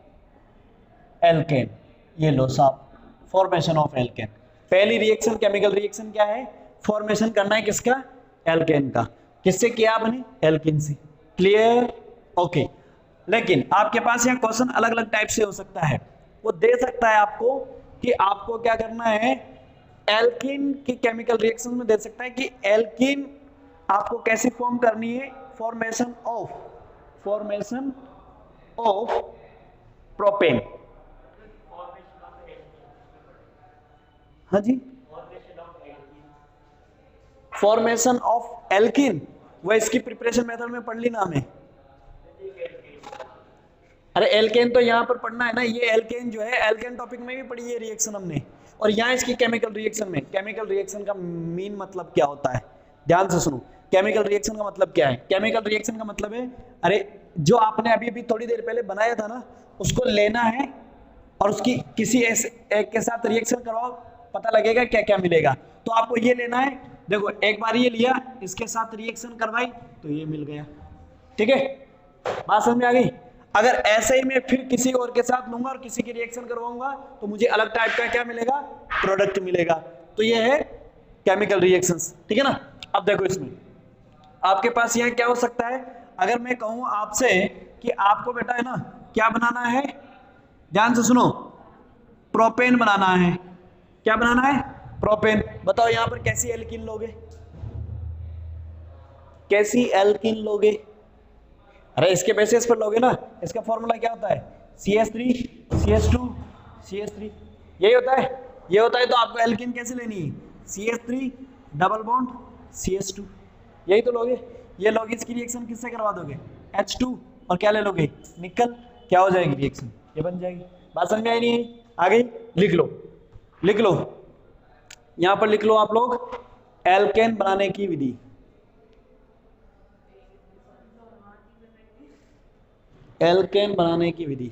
alkene. ये लो साहब, फॉर्मेशन ऑफ एल्केन। पहली रिएक्शन केमिकल रिएक्शन क्या है? फॉर्मेशन करना है किसका? एल्केन का। किससे किया आपने? एल्कीन से। क्लियर? ओके। लेकिन आपके पास यहाँ क्वेश्चन अलग अलग टाइप से हो सकता है, वो दे सकता है आपको कि आपको क्या करना है, एल्कीन की केमिकल रिएक्शन में दे सकता है कि एल्कीन आपको कैसी फॉर्म करनी है, फॉर्मेशन ऑफ प्रोपेन। हाँ जी, फॉर्मेशन ऑफ एल्कीन, वो इसकी प्रिपरेशन मेथड में पढ़ ली ना हमें। अरे एल्केन तो यहाँ पर पढ़ना है ना, ये एल्केन जो है एल्केन टॉपिक में भी पढ़ी है रिएक्शन हमने, और यहाँ इसकी केमिकल रिएक्शन में। केमिकल रिएक्शन का मीन मतलब क्या होता है, ध्यान से सुनो। केमिकल रिएक्शन का मतलब क्या है? केमिकल रिएक्शन का मतलब है, अरे जो आपने अभी अभी थोड़ी देर पहले बनाया था ना, उसको लेना है और उसकी किसी ऐसे एक के साथ रिएक्शन करवाओ, पता लगेगा क्या क्या मिलेगा। तो आपको ये लेना है, देखो एक बार ये लिया, इसके साथ रिएक्शन करवाई तो ये मिल गया, ठीक है? बात समझ में आ गई? अगर ऐसे ही मैं फिर किसी और के साथ लूंगा और किसी की रिएक्शन करवाऊंगा तो मुझे अलग टाइप का क्या मिलेगा? प्रोडक्ट मिलेगा। तो ये है केमिकल रिएक्शंस, ठीक है ना? अब देखो इसमें आपके पास यहाँ क्या हो सकता है, अगर मैं कहूं आपसे कि आपको बेटा है ना क्या बनाना है, ध्यान से सुनो, प्रोपेन बनाना है। क्या बनाना है? प्रोपेन। बताओ यहाँ पर कैसी एल्कीन लोगे? कैसी एल्कीन लोगे? अरे इसके बेसिस पर लोगे ना। इसका फॉर्मूला क्या होता है? CH3 CH2 CH3, यही होता है। ये होता है तो आपको एल्कीन कैसे लेनी है? CH3 डबल बॉन्ड CH2, यही तो लोगे। ये लोगे, इसकी रिएक्शन किससे करवा दोगे? H2 और क्या ले लोगे? निकल। क्या हो जाएगी रिएक्शन? ये बन जाएगी। बात समझ में आई नहीं? आ गई? लिख लो, लिख लो, यहां पर लिख लो आप लोग, एल्केन बनाने की विधि। एल्केन बनाने की विधि,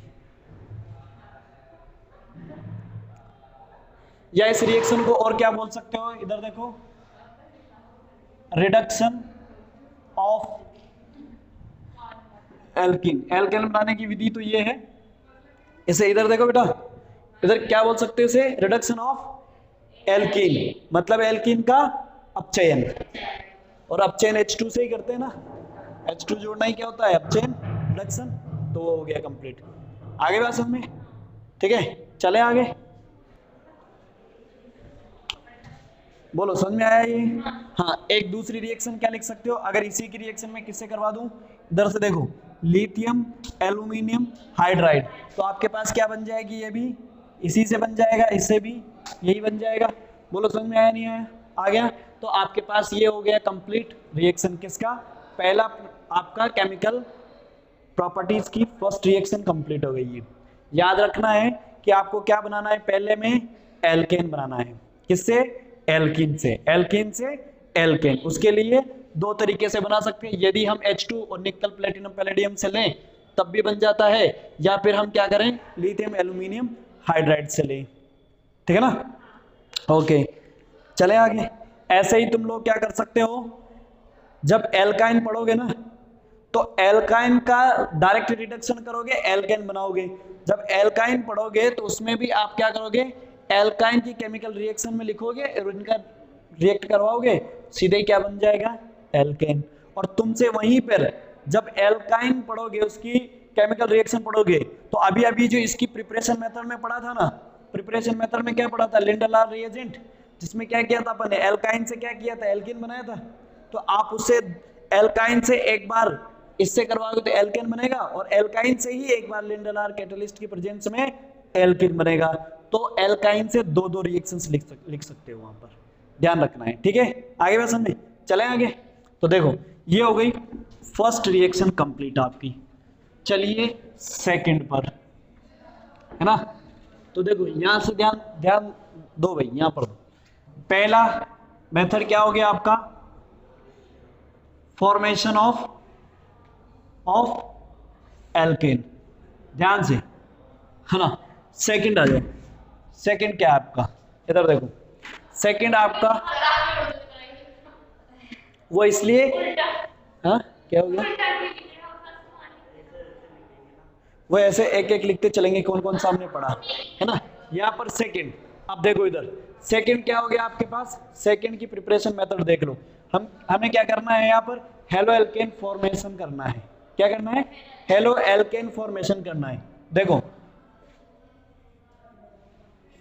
या इस रिएक्शन को और क्या बोल सकते हो? इधर देखो, रिडक्शन ऑफ एल्कीन। एल्केन बनाने की विधि तो ये है। इसे इधर देखो बेटा, इधर क्या बोल सकते हो इसे? रिडक्शन ऑफ एल्कीन, मतलब एल्कीन का अपचयन। और अपचयन H2 से ही करते हैं ना, H2 जोड़ना ही क्या होता है? अपचयन, रिडक्शन। तो वो हो गया कंप्लीट। आगे बात समझ में? ठीक है, चले आगे। बोलो समझ में आया ये? हाँ, एक दूसरी रिएक्शन क्या लिख सकते हो अगर इसी की रिएक्शन में किससे करवा दूं? इधर से देखो, लिथियम एल्यूमिनियम हाइड्राइड। तो आपके पास क्या बन जाएगी? ये भी इसी से बन जाएगा, इससे भी यही बन जाएगा। बोलो समझ में आया नहीं आया? आ गया? तो आपके पास ये हो गया कंप्लीट रिएक्शन। किसका? पहला आपका केमिकल प्रॉपर्टीज की फर्स्ट रिएक्शन कंप्लीट हो गई है। याद रखना है कि आपको क्या बनाना है? पहले में एल्केन बनाना है। किससे? एल्कीन से। एल्कीन से एल्केन। उसके लिए दो तरीके से बना सकते हैं, यदि हम H2 और निकल प्लेटिनम पैलेडियम से लें तब भी बन जाता है, या फिर हम क्या करें? लिथियम एल्यूमिनियम हाइड्राइड से लें, ठीक है ना? ओके, चले आगे। ऐसे ही तुम लोग क्या कर सकते हो, जब एल्काइन पढ़ोगे ना तो एल्काइन का डायरेक्ट रिडक्शन करोगे, एल्केन बनाओगे। जब एल्काइन पढ़ोगे तो उसमें भी आप क्या करोगे? एल्काइन की केमिकल रिएक्शन में लिखोगे और इनका रिएक्ट करवाओगे, सीधे क्या बन जाएगा? एल्केन। और तुमसे वहीं पर जब एल्काइन पढ़ोगे, उसकी केमिकल रिएक्शन पढ़ोगे, तो अभी अभी जो इसकी प्रिपरेशन मेथड में पढ़ा था ना, प्रिपरेशन मेथड में क्या पढ़ा था, लिंडलार रिएजेंट, जिसमें क्या किया था अपन ने, एल्काइन से क्या किया था, एल्कीन बनाया था। तो आप उससे एल्काइन से एक बार इससे करवाओगे तो एल्केन बनेगा, और एल्काइन से ही एक बार लिंडलार कैटलिस्ट की प्रेजेंस में एल्कीन बनेगा। तो एल्काइन से दो दो रिएक्शंस लिख सकते हो वहां पर, ध्यान रखना है, ठीक है। आगे बात समझे, चलें आगे। तो देखो ये हो गई फर्स्ट रिएक्शन कंप्लीट आपकी। चलिए सेकंड पर, है ना। तो देखो यहां से ध्यान ध्यान दो भाई, यहां पर दो। पहला मेथड क्या हो गया आपका, फॉर्मेशन ऑफ एल्केन, ध्यान से, है ना। सेकंड आ जाओ, सेकंड क्या है आपका, इधर देखो। सेकंड आपका वो इसलिए, हाँ क्या हो गया, वो ऐसे एक एक लिखते चलेंगे कौन कौन सामने पड़ा, है ना। यहाँ पर सेकंड, अब देखो इधर सेकंड क्या हो गया आपके पास, सेकंड की प्रिपरेशन मेथड देख लो। हमें क्या करना है, यहाँ पर हेलो एल्केन फॉर्मेशन करना है। क्या करना है, हेलो एल्केन फॉर्मेशन करना है। देखो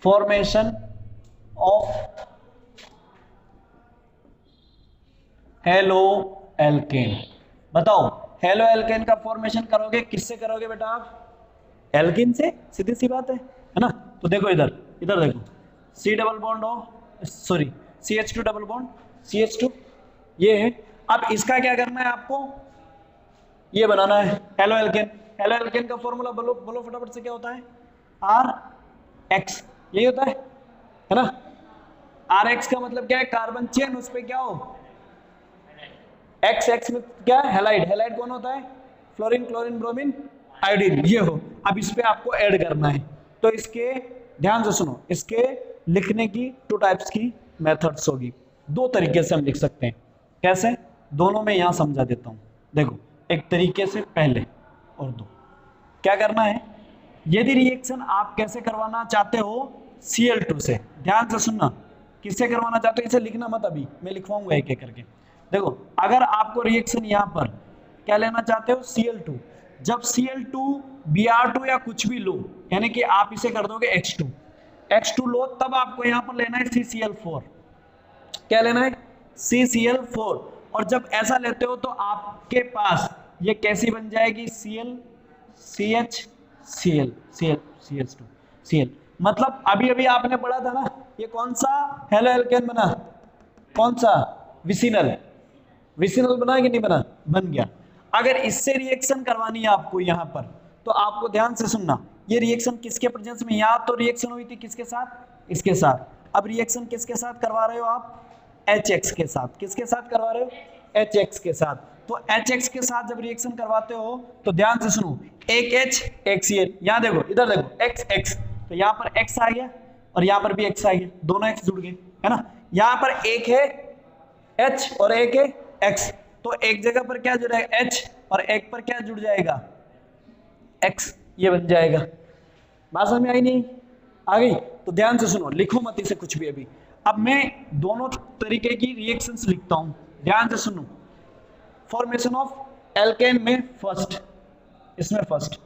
फॉर्मेशन ऑफ हेलो एल्केन, बताओ हेलो एल्केन का फॉर्मेशन करोगे किससे करोगे बेटा आप, एल्किन से, सीधी सी बात है ना। तो देखो इधर इधर देखो, C डबल बॉन्ड हो, sorry CH2 double bond, CH2 ये है। अब इसका क्या करना है आपको, ये बनाना है हेलो एल्केन। हेलो एल्केन का फॉर्मूला बोलो बोलो फटाफट से, क्या होता है, RX, यही होता है ना। RX का मतलब क्या है, कार्बन चेन, उस पे क्या हो, XX में क्या है, हैलाइड। हैलाइड कौन होता है, फ्लोरीन क्लोरीन ब्रोमीन आयोडीन, ये हो। अब इस पे आपको ऐड करना है। तो इसके ध्यान से सुनो, इसके लिखने की टू टाइप्स की मेथड्स होगी, दो तरीके से हम लिख सकते हैं। कैसे, दोनों में यहां समझा देता हूं। देखो एक तरीके से पहले और दो, क्या करना है, यदि रिएक्शन आप कैसे करवाना चाहते हो, Cl2 से, ध्यान से सुनना, किससे करवाना चाहते हो इसे लिखना मत, अभी मैं लिखवाऊंगा एक एक करके। देखो अगर आपको रिएक्शन यहां पर क्या लेना चाहते हो, Cl2, जब Cl2 Br2 या कुछ भी लो, यानी कि आप इसे कर दोगे X2 लो, तब आपको यहां पर लेना है CCl4। क्या लेना है, CCl4। और जब ऐसा लेते हो तो आपके पास ये कैसी बन जाएगी, CH2Cl, मतलब अभी अभी आपने पढ़ा था ना, ये कौन सा हेलो एल्केन बना, कौन सा, विसिनल। विसिनल बना कि नहीं बना, बन गया। अगर इससे रिएक्शन करवानी है आपको यहां पर, तो आपको ध्यान से सुनना, ये रिएक्शन किसके प्रेजेंस में, यहां तो रिएक्शन हुई थी किसके साथ, इसके साथ। अब रिएक्शन किसके साथ करवा रहे हो आप, HX के साथ। किसके साथ करवा रहे हो, HX के साथ। तो HX के साथ जब रिएक्शन करवाते हो तो ध्यान से सुनो, एक H एक Cl, यहां देखो इधर देखो X, तो यहां पर X आ गया और यहां पर भी X आ गया, दोनों X जुड़ गए, है ना। यहां पर एक है H और एक है X, तो एक जगह पर क्या जुड़ेगा, H, और एक पर क्या जुड़ जाएगा, X, ये बन जाएगा। बात समझ में आई नहीं, आ गई। तो ध्यान से सुनो, लिखो मत इसे कुछ भी अभी। अब मैं दोनों तरीके की रिएक्शंस लिखता हूं, ध्यान से सुनो। फॉर्मेशन ऑफ एल्केन में फर्स्ट, इसमें फर्स्ट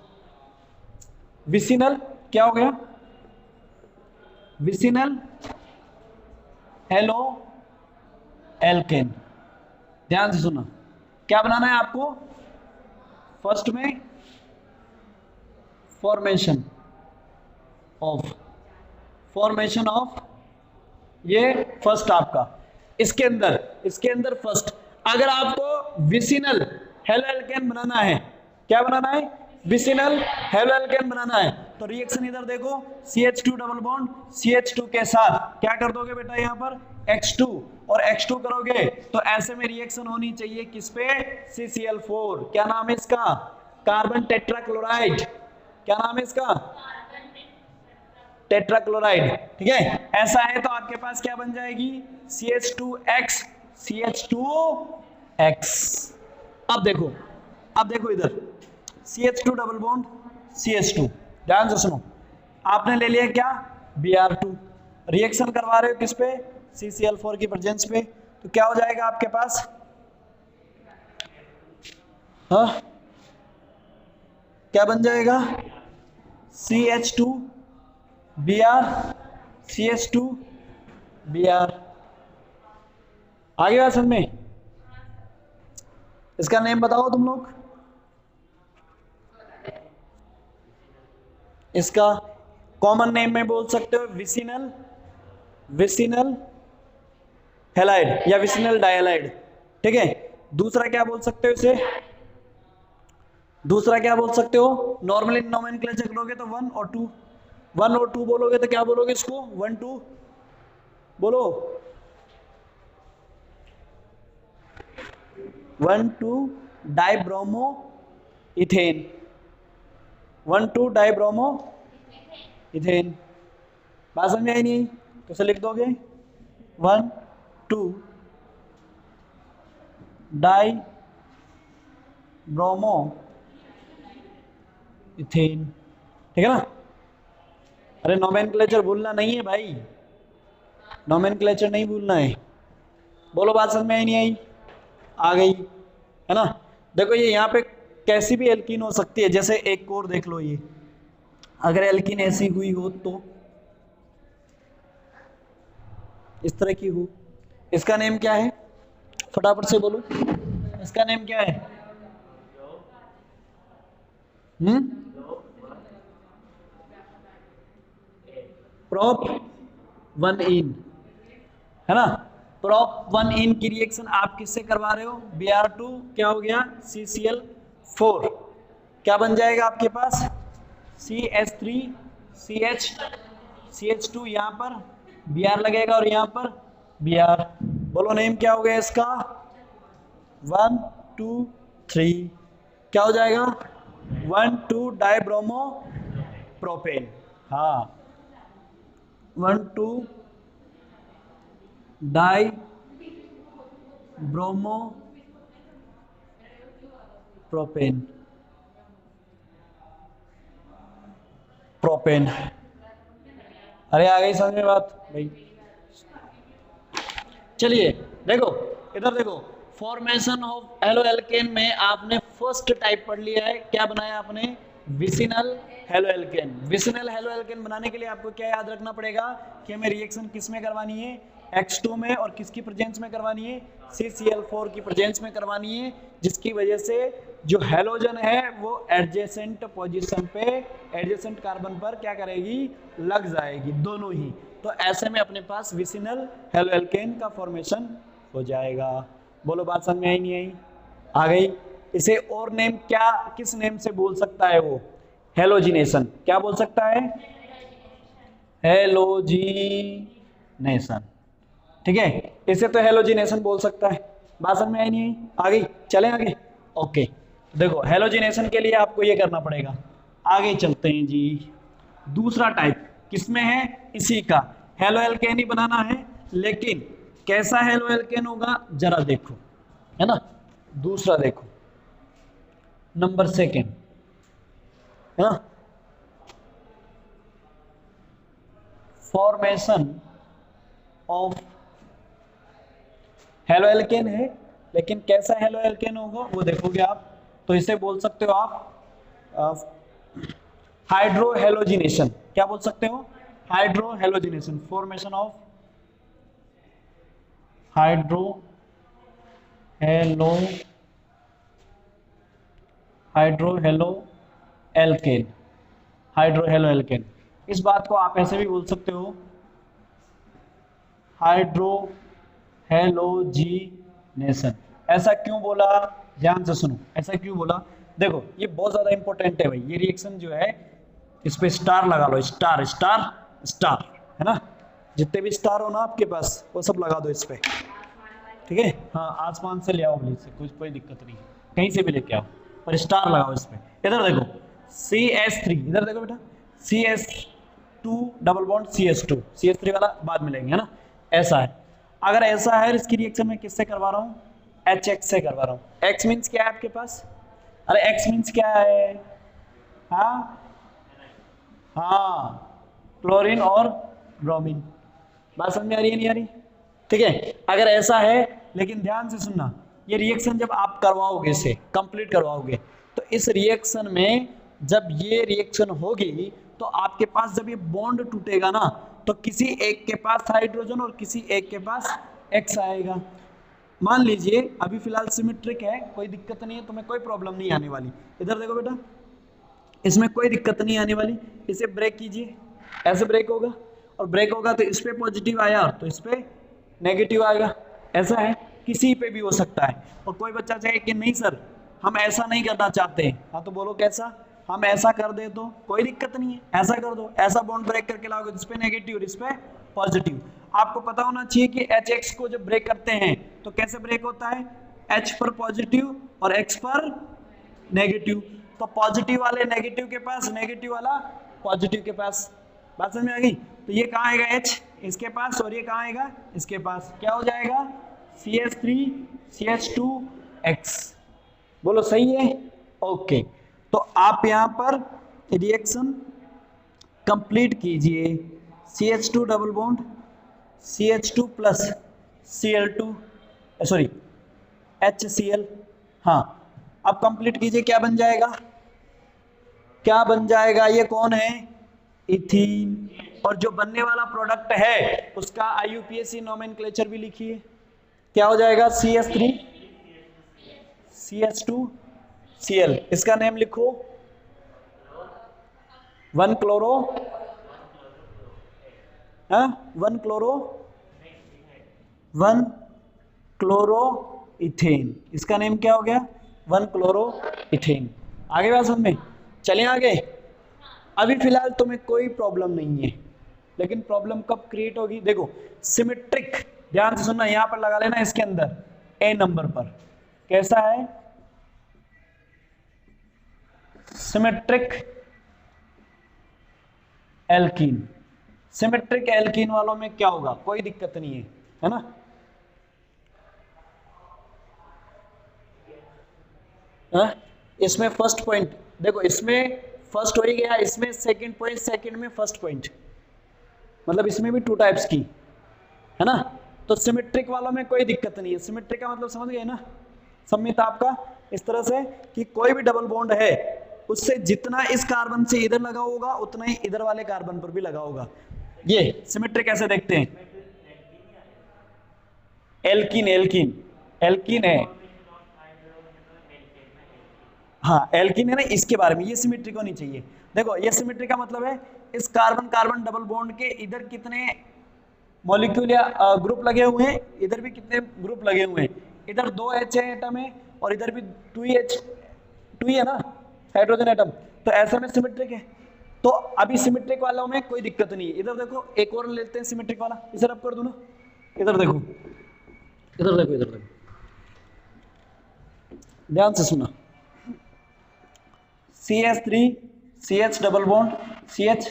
विसिनल, क्या हो गया, विसिनल हेलो एल्केन। ध्यान से सुना, क्या बनाना है आपको, फर्स्ट में फॉर्मेशन ऑफ ये फर्स्ट आपका, इसके अंदर फर्स्ट। अगर आपको विसिनल हेलो एल्केन बनाना है, क्या बनाना है, विसिनल हेलो एल्केन बनाना है, तो रिएक्शन इधर देखो, CH2 डबल बॉन्ड CH2 के साथ क्या कर दोगे बेटा, यहां पर X2, और X2 करोगे तो ऐसे में रिएक्शन होनी चाहिए किस पे, CCl4। क्या नाम है इसका, कार्बन टेट्राक्लोराइड। क्या नाम है इसका, टेट्राक्लोराइड, ठीक है। ऐसा है तो आपके पास क्या बन जाएगी, CH2X, CH2X। अब देखो इधर CH2 डबल बॉन्ड CH2, ध्यान से सुनो, आपने ले लिया क्या, Br2, रिएक्शन करवा रहे हो किस पे, CCl4 की प्रेजेंस पे, तो क्या हो जाएगा आपके पास, हाँ, क्या बन जाएगा? CH2 Br, CH2 Br। आगे बात समझ में? इसका नेम बताओ तुम लोग। इसका कॉमन नेम में बोल सकते हो विसिनल, विसिनल हैलाइड या विसिनल डायलाइड। ठीक है, दूसरा क्या बोल सकते हो इसे? दूसरा क्या बोल सकते हो? नॉर्मली नोमेनक्लेचर करोगे तो 1 और 2, 1 और 2 बोलोगे तो क्या बोलोगे इसको? 1 2 बोलो, 1 2 डाइब्रोमो इथेन, 1 2 डाइब्रोमो इथेन। बात समझ में आई नहीं? तो इसे लिख दोगे 1 2 डाई ब्रोमो इथेन। ठीक है ना? अरे नोमेनक्लेचर भूलना नहीं है भाई, नोमेनक्लेचर नहीं भूलना है। बोलो, बात समझ में आई नहीं आई? आ गई है ना? देखो ये यहाँ पे कैसी भी एल्कीन हो सकती है, जैसे एक और देख लो, ये अगर एल्कीन ऐसी हुई हो तो इस तरह की हो, इसका नेम क्या है? फटाफट से बोलो, इसका नेम क्या है? प्रोप 1 इन, है ना? प्रोप 1 इन की रिएक्शन आप किससे करवा रहे हो? Br2 क्या हो गया? CCl4। क्या बन जाएगा आपके पास? CH3 CH, CH2 यहाँ पर Br लगेगा और यहाँ पर Br। बोलो नेम क्या हो गया इसका? 1 2 3 क्या हो जाएगा? 1 2 डाइब्रोमो प्रोपेन। हाँ, 1 2 डाई ब्रोमो प्रोपेन, प्रोपेन। अरे आ गई समझ में बात भाई? चलिए देखो, इधर देखो, फॉर्मेशन ऑफ हेलो एल्केन में आपने फर्स्ट टाइप पढ़ लिया है। क्या बनाया आपने? Vicinal halo alkane. Vicinal halo alkane बनाने के लिए आपको क्या याद रखना पड़ेगा कि हमें रिएक्शन किस में करवानी है? H2 में, और किसकी प्रेजेंस में करवानी है? CCl4 की प्रेजेंस में करवानी है, जिसकी वजह से जो हेलोजन है वो एडजेसेंट पोजीशन पे, एडजेसेंट कार्बन पर क्या करेगी? लग जाएगी, दोनों ही। तो ऐसे में अपने पास विसिनल हेलो एल्केन का फॉर्मेशन हो जाएगा। बोलो, बात समझ में आई नहीं आई? आ गई? इसे और नेम क्या, किस नेम से बोल सकता है वो? हेलोजिनेशन। क्या बोल सकता है? हेलोजिनेशन। ठीक है, इसे तो हेलोजिनेशन बोल सकता है। बात समझ में आई नहीं आई? आ गई? चलें आगे? ओके, देखो हेलोजिनेशन के लिए आपको ये करना पड़ेगा। आगे चलते हैं जी। दूसरा टाइप किसमें है? इसी का हेलो एल्केन ही बनाना है, लेकिन कैसा हेलो एल्केन होगा जरा देखो, है ना? दूसरा देखो, नंबर सेकेंड, है ना? फॉर्मेशन ऑफ हेलो एल्केन है, लेकिन कैसा हेलो एल्केन होगा वो देखोगे आप, तो इसे बोल सकते हो आप हाइड्रोहेलोजिनेशन। क्या बोल सकते हो? Hydrohalogenation. Formation of hydrohalo alkane, hydrohalo alkane. इस बात को आप ऐसे भी बोल सकते हो, हाइड्रोहेलोजिनेशन। ऐसा क्यों बोला? ध्यान से सुनो, ऐसा क्यों बोला? देखो ये बहुत ज्यादा इंपॉर्टेंट है भाई, ये रिएक्शन जो है इस पे स्टार लगा लो, स्टार स्टार स्टार, है ना? जितने भी स्टार हो ना आपके पास वो सब लगा दो इस पे। ठीक है? हाँ, आसमान से ले आओ प्लीज से, कुछ कोई दिक्कत नहीं, कहीं से भी लेके आओ, पर स्टार लगाओ इस पे। इधर देखो CH3, इधर देखो बेटा, CH2 double bond CH2, CH3 वाला बाद में लेंगे, है ना? ऐसा है। अगर ऐसा है, इसकी रिएक्शन मैं किससे करवा रहा हूँ? HX से करवा रहा हूँ। X मीन्स क्या है आपके पास? अरे X मीन्स क्या है? हाँ हाँ, क्लोरीन और ब्रोमीन। बात समझ में आ रही है नहीं आ रही? ठीक है, अगर ऐसा है, लेकिन ध्यान से सुनना, ये रिएक्शन जब आप करवाओगे, इसे कंप्लीट करवाओगे, तो इस रिएक्शन में जब ये रिएक्शन होगी तो आपके पास जब ये बॉन्ड टूटेगा ना, तो किसी एक के पास हाइड्रोजन और किसी एक के पास एक्स आएगा। मान लीजिए अभी फिलहाल सिमेट्रिक है, कोई दिक्कत नहीं है, तुम्हें कोई प्रॉब्लम नहीं आने वाली। इधर देखो बेटा, इसमें कोई दिक्कत नहीं आने वाली। इसे ब्रेक कीजिए, ऐसे ब्रेक होगा, और ब्रेक होगा तो इस पे पॉजिटिव आया तो इस पे नेगेटिव आएगा। ऐसा है, किसी पे भी हो सकता है। और कोई बच्चा चाहे कि नहीं सर हम ऐसा नहीं करना चाहते, हाँ तो बोलो कैसा, हम ऐसा कर दे तो कोई दिक्कत नहीं है, ऐसा कर दो, ऐसा बॉन्ड ब्रेक करके लाओगे इस पे नेगेटिव और इस पे पॉजिटिव। आपको पता होना चाहिए कि HX को जब ब्रेक करते हैं तो कैसे ब्रेक होता है, H पर पॉजिटिव और X पर नेगेटिव। तो पॉजिटिव वाले नेगेटिव के पास, नेगेटिव वाला पॉजिटिव के पास। बात समझ में आ गई? तो ये कहाँ आएगा H इसके पास, और ये कहाँ आएगा इसके पास, क्या हो जाएगा CH3 CH2X। बोलो सही है? ओके, तो आप यहां पर रिएक्शन कंप्लीट कीजिए। CH2 double bond CH2 plus Cl2, sorry HCl। हाँ, अब कंप्लीट कीजिए, क्या बन जाएगा, क्या बन जाएगा, ये कौन है, इथीन। और जो बनने वाला प्रोडक्ट है उसका IUPAC नोमेनक्लेचर भी लिखिए, क्या हो जाएगा CH3 CH2Cl। इसका नेम लिखो 1 क्लोरो, 1 क्लोरो इथेन। इसका नेम क्या हो गया, 1 क्लोरो इथेन। आगे बात समझ में? चलिए आगे। अभी फिलहाल तुम्हें कोई प्रॉब्लम नहीं है, लेकिन प्रॉब्लम कब क्रिएट होगी, देखो सिमेट्रिक, ध्यान से सुनना, यहां पर लगा लेना इसके अंदर ए नंबर पर। कैसा है, सिमेट्रिक एल्कीन। सिमेट्रिक एल्कीन वालों में क्या होगा, कोई दिक्कत नहीं है ना। इसमें फर्स्ट पॉइंट देखो, इसमें फर्स्ट हो ही गया, इसमें सेकंड पॉइंट, सेकंड में फर्स्ट पॉइंट, मतलब इसमें भी 2 टाइप्स की है ना। तो सिमेट्रिक वालों में कोई दिक्कत नहीं है। सिमेट्रिक का मतलब समझ गए ना, सम्मित आपका इस तरह से कि कोई भी डबल बॉन्ड है उससे जितना इस कार्बन से इधर लगा होगा उतना ही इधर वाले कार्बन पर भी लगा होगा। ये सिमेट्रिक कैसे देखते हैं, एल्कीन, एल्कीन एल्कीन है, हाँ एल्कीन है ना, इसके बारे में। ये सिमेट्रिक होनी चाहिए। देखो ये सिमेट्रिक का मतलब है इस कार्बन कार्बन डबल बॉन्ड के इधर कितने मॉलिक्यूल या ग्रुप लगे हुए हैं, इधर भी कितने ग्रुप लगे हुए हैं, इधर 2 H है एटम है और इधर भी 2 ही है ना हाइड्रोजन एटम, तो ऐसे में सिमेट्रिक है। तो अभी सिमेट्रिक वालों में कोई दिक्कत नहीं है। इधर देखो एक और लेते हैं सिमेट्रिक वाला, इसे रब कर दो ना, इधर देखो, इधर देखो, इधर देखो, ध्यान से सुना, CH3 CH double bond CH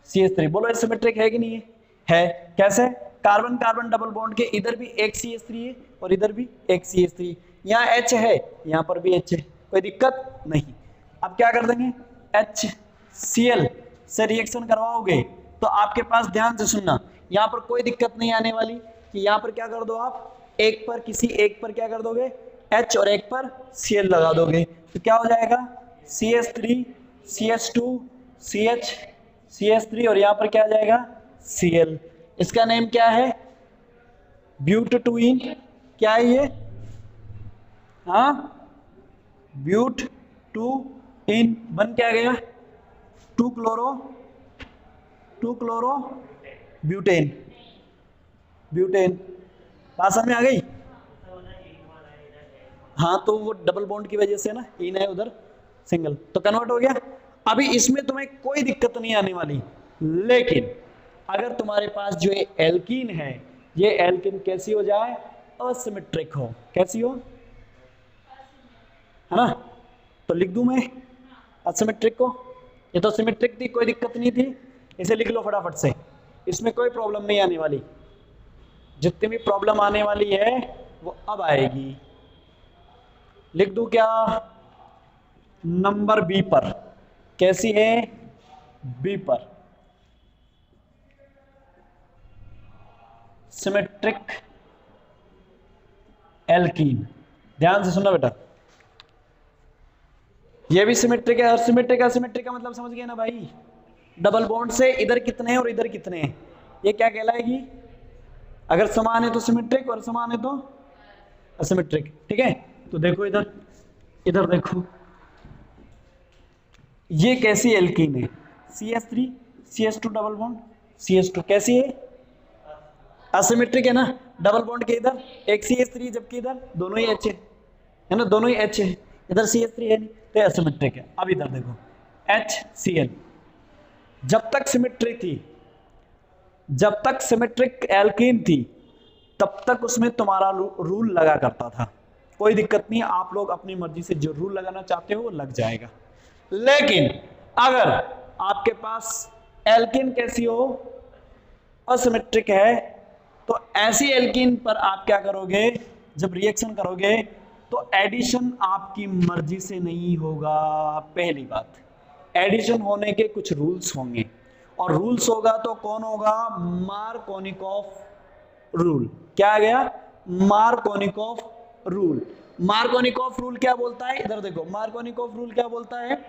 CH3, बोलो ये सिमेट्रिक है कि नहीं है? कैसे, कार्बन कार्बन डबल बॉन्ड के इधर भी एक CH3 है और इधर भी एक CH3, यहाँ H है यहाँ पर भी H है, कोई दिक्कत नहीं। अब क्या कर देंगे, HCl से रिएक्शन करवाओगे तो आपके पास, ध्यान से सुनना, यहाँ पर कोई दिक्कत नहीं आने वाली कि यहाँ पर क्या कर दो आप, एक पर किसी एक पर क्या कर दोगे H और एक पर Cl लगा दोगे, तो क्या हो जाएगा CH3 CH2 CH CH3 और यहाँ पर क्या आ जाएगा Cl। इसका नेम क्या है, ब्यूटटूइन। क्या है ये, हाँ ब्यूटटूइन, बन क्या गया 2 क्लोरो ब्यूटेन, ब्यूटेन। बात समझ में आ गई? हाँ तो वो डबल बॉन्ड की वजह से ना, इन है उधर सिंगल, तो कन्वर्ट हो गया। अभी इसमें तुम्हें कोई दिक्कत नहीं आने वाली, लेकिन अगर तुम्हारे पास जो ये एल्कीन है, ये एल्कीन कैसी हो जाए, असिमेट्रिक हो, कैसी हो, है ना, तो लिख दूं मैं असिमेट्रिक को। ये तो सिमेट्रिक थी, कोई दिक्कत नहीं थी, इसे लिख लो फटाफट से, इसमें कोई प्रॉब्लम नहीं आने वाली। जितनी भी प्रॉब्लम आने वाली है वो अब आएगी। लिख दूं क्या, नंबर बी पर, कैसी है, बी पर, सिमेट्रिक एल्कीन। ध्यान से सुनना बेटा, ये भी सिमेट्रिक है। सिमेट्रिक असिमेट्रिक का मतलब समझ गए ना भाई, डबल बॉन्ड से इधर कितने हैं और इधर कितने हैं, ये क्या कहलाएगी, अगर समान है तो सिमेट्रिक और समान है तो असिमेट्रिक। ठीक है, तो देखो इधर, इधर देखो, ये कैसी एल्कीन है, CH3 CH2 double bond CH2, कैसी है, असिमेट्रिक है ना, डबल बॉन्ड के इधर एक CH3 जबकि इधर दोनों ही H है ना, दोनों ही H है, इधर CH3 है नहीं, तो असिमेट्रिक है। अब इधर देखो HCl, जब तक सिमेट्री थी, जब तक सिमेट्रिक एल्कीन थी तब तक उसमें तुम्हारा रूल लगा करता था, कोई दिक्कत नहीं, आप लोग अपनी मर्जी से जो रूल लगाना चाहते हो वो लग जाएगा। लेकिन अगर आपके पास एल्कीन कैसी हो, असिमेट्रिक है, तो ऐसी एल्कीन पर आप क्या करोगे, जब रिएक्शन करोगे तो एडिशन आपकी मर्जी से नहीं होगा। पहली बात, एडिशन होने के कुछ रूल्स होंगे, और रूल्स होगा तो कौन होगा, मार्कोनिकॉफ रूल। क्या आ गया, मार्कोनिकॉफ रूल। मार्कोनिकॉफ रूल क्या बोलता है, इधर देखो, मार्कोनिकॉफ रूल क्या बोलता है,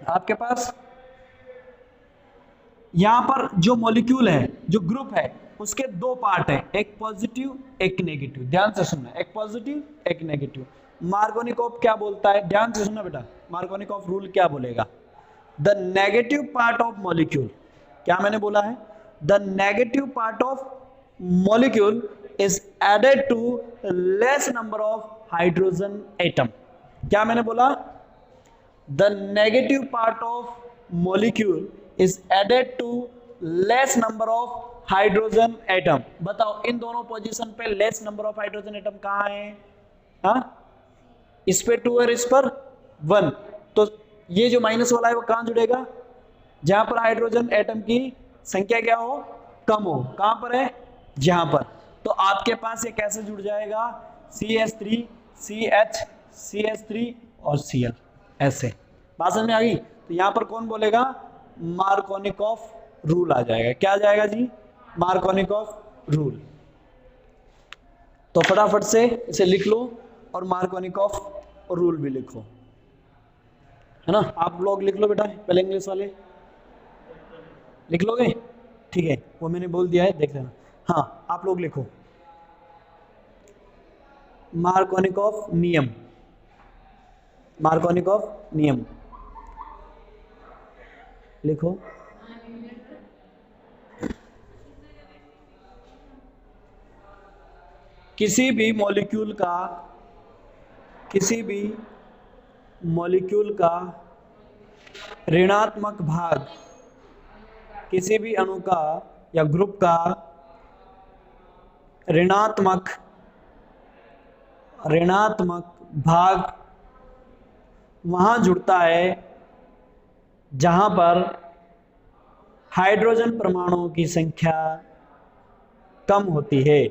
आपके पास यहां पर जो मॉलिक्यूल है, जो ग्रुप है, उसके दो पार्ट है, एक पॉजिटिव एक नेगेटिव। ध्यान से सुनना, एक पॉजिटिव एक नेगेटिव। मार्कोनिकॉफ क्या बोलता है, ध्यान से सुनना बेटा, मार्कोनिकॉफ रूल क्या बोलेगा, the negative part of molecule, क्या मैंने बोला है, the negative part of molecule is added to less number of hydrogen atom. क्या मैंने बोला, the negative part of molecule is added to less number of hydrogen atom. बताओ इन दोनों पोजीशन पे less number of hydrogen atom कहां है, हाँ, इस पे 2 और इस पर 1, तो ये जो माइनस वाला है वो कहां जुड़ेगा, जहां पर हाइड्रोजन एटम की संख्या क्या हो, कम हो। कहां पर है, यहां पर। तो आपके पास ये कैसे जुड़ जाएगा, CH3 CH CH3 और Cl, ऐसे। बात समझ में आ गई, तो यहां पर कौन बोलेगा, मार्कोनिकॉफ रूल आ जाएगा। क्या आ जाएगा जी, मार्कोनिकॉफ रूल। तो फटाफट से इसे लिख लो और मार्कोनिकॉफ रूल भी लिखो, है ना। आप लोग लिख लो बेटा, पहले इंग्लिश वाले लिख लोगे, ठीक है, वो मैंने बोल दिया है, देख लेना। हाँ, आप लोग लिखो, मार्कोनिकॉफ नियम, मार्कोनिकॉफ नियम लिखो। किसी भी मॉलिक्यूल का, किसी भी मॉलिक्यूल का ऋणात्मक भाग, किसी भी अणु का या ग्रुप का ऋणात्मक भाग वहां जुड़ता है जहां पर हाइड्रोजन परमाणुओं की संख्या कम होती है।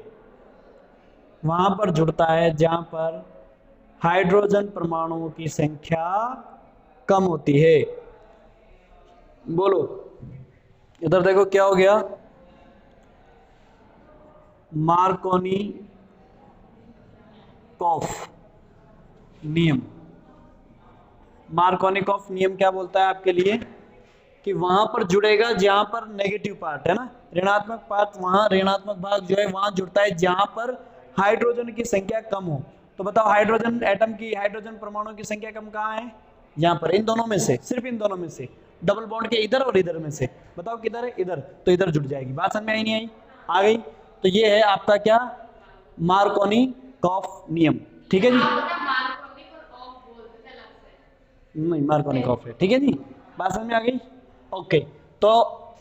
वहां पर जुड़ता है जहां पर हाइड्रोजन परमाणुओं की संख्या कम होती है। बोलो, इधर देखो क्या हो गया, मार्कोनिकॉफ नियम। मार्कोनिकॉफ नियम क्या बोलता है आपके लिए, कि वहां पर जुड़ेगा जहां पर नेगेटिव पार्ट है ना, ऋणात्मक पार्ट, वहां ऋणात्मक भाग जो है वहां जुड़ता है जहां पर हाइड्रोजन की संख्या कम हो। तो बताओ हाइड्रोजन एटम की, हाइड्रोजन परमाणु की संख्या कम कहां है, यहां पर, इन दोनों में से, सिर्फ इन दोनों में से, डबल बॉन्ड के इधर और इधर में से। बताओ किधर है, इधर, तो इधर जुड़ जाएगी। बात समझ में आई नहीं आई, आ गई। तो ये है आपका क्या, मार्कोनिकॉफ नियम। ठीक है जी, नहीं मार्कोनिकॉफ है, ठीक है जी, बात समझ में आ गई। ओके, तो